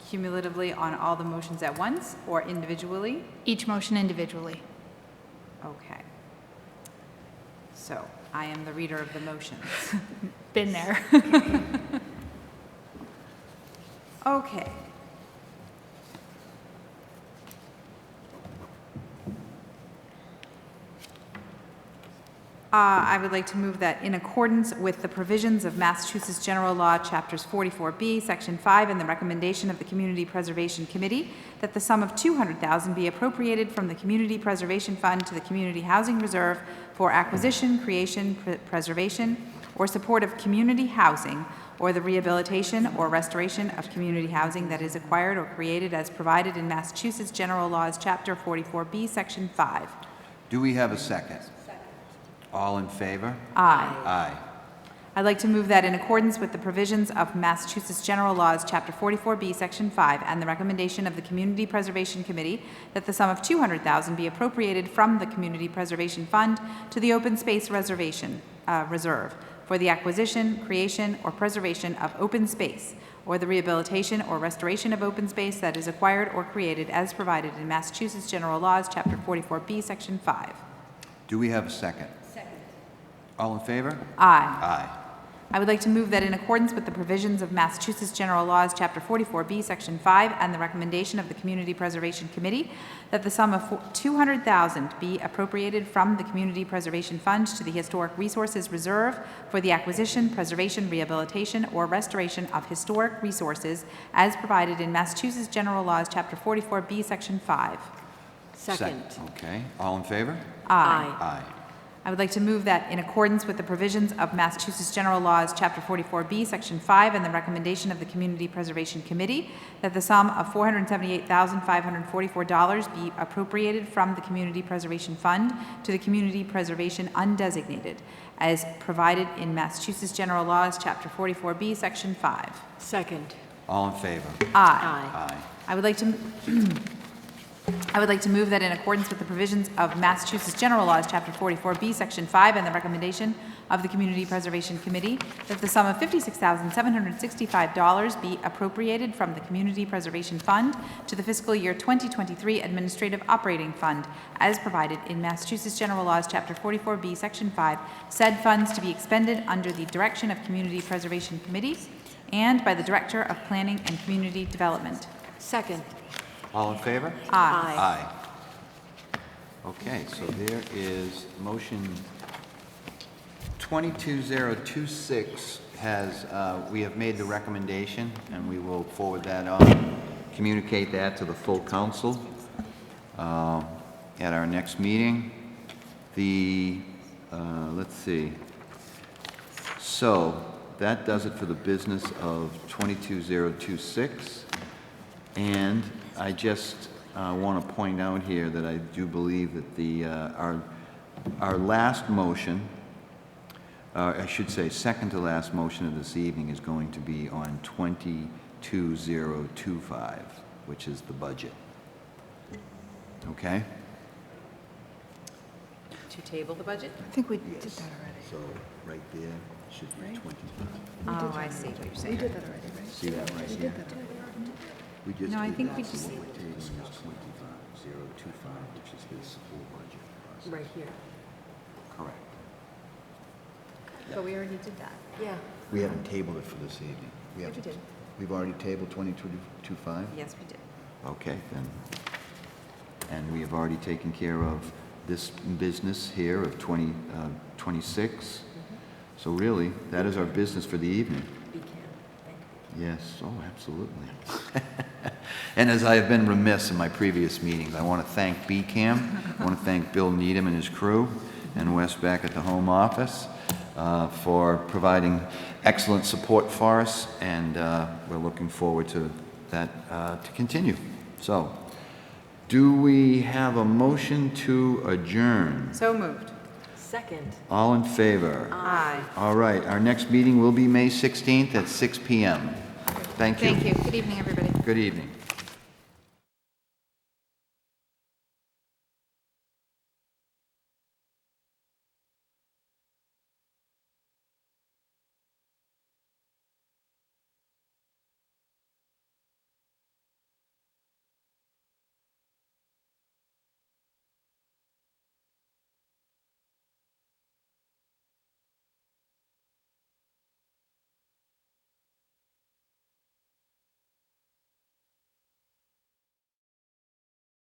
cumulatively on all the motions at once or individually? Each motion individually. Okay. So I am the reader of the motions. Been there. Okay. I would like to move that in accordance with the provisions of Massachusetts General Law, Chapters 44B, Section 5, and the recommendation of the Community Preservation Committee, that the sum of $200,000 be appropriated from the Community Preservation Fund to the Community Housing Reserve for acquisition, creation, preservation, or support of community housing, or the rehabilitation or restoration of community housing that is acquired or created as provided in Massachusetts General Laws, Chapter 44B, Section 5. Do we have a second? All in favor? Aye. Aye. I'd like to move that in accordance with the provisions of Massachusetts General Laws, Chapter 44B, Section 5, and the recommendation of the Community Preservation Committee, that the sum of $200,000 be appropriated from the Community Preservation Fund to the Open Space Reserve for the acquisition, creation, or preservation of open space, or the rehabilitation or restoration of open space that is acquired or created as provided in Massachusetts General Laws, Chapter 44B, Section 5. Do we have a second? Second. All in favor? Aye. Aye. I would like to move that in accordance with the provisions of Massachusetts General Laws, Chapter 44B, Section 5, and the recommendation of the Community Preservation Committee, that the sum of $200,000 be appropriated from the Community Preservation Fund to the Historic Resources Reserve for the acquisition, preservation, rehabilitation, or restoration of historic resources as provided in Massachusetts General Laws, Chapter 44B, Section 5. Second. Okay. All in favor? Aye. Aye. I would like to move that in accordance with the provisions of Massachusetts General Laws, Chapter 44B, Section 5, and the recommendation of the Community Preservation Committee, that the sum of $478,544 be appropriated from the Community Preservation Fund to the Community Preservation undesignated, as provided in Massachusetts General Laws, Chapter 44B, Section 5. Second. All in favor? Aye. Aye. I would like to move that in accordance with the provisions of Massachusetts General Laws, Chapter 44B, Section 5, and the recommendation of the Community Preservation Committee, that the sum of $56,765 be appropriated from the Community Preservation Fund to the fiscal year 2023 Administrative Operating Fund, as provided in Massachusetts General Laws, Chapter 44B, Section 5, said funds to be expended under the direction of Community Preservation Committee and by the Director of Planning and Community Development. Second. All in favor? Aye. Aye. Okay, so there is motion 22026 has, we have made the recommendation, and we will forward that on, communicate that to the full council at our next meeting. The, let's see. So that does it for the business of 22026. And I just want to point out here that I do believe that the, our last motion, I should say second to last motion of this evening is going to be on 22025, which is the budget. Okay? To table the budget? I think we did that already. So right there should be 25. Oh, I see what you're saying. We did that already, right? See that right here? We just No, I did think that, we so just- what we're tabling is 25025, which is his full budget process. Right here. Correct. But we already did that. Yeah. We haven't tabled it for this evening. We Yes, we did. We've already tabled 2225? Yes, we did. Okay, then. And we have already taken care of this business here of 26. So really, that is our business for the evening. Yes, oh, absolutely. And as I have been remiss in my previous meetings, I want to thank BCAM, I want to thank Bill Needham and his crew, and Wes back at the home office for providing excellent support for us, and we're looking forward to that to continue. So, do we have a motion to adjourn? So moved. Second. All in favor? Aye. All right, our next meeting will be May 16th at 6 p.m. Thank you. Thank you. Good evening, everybody. Good evening.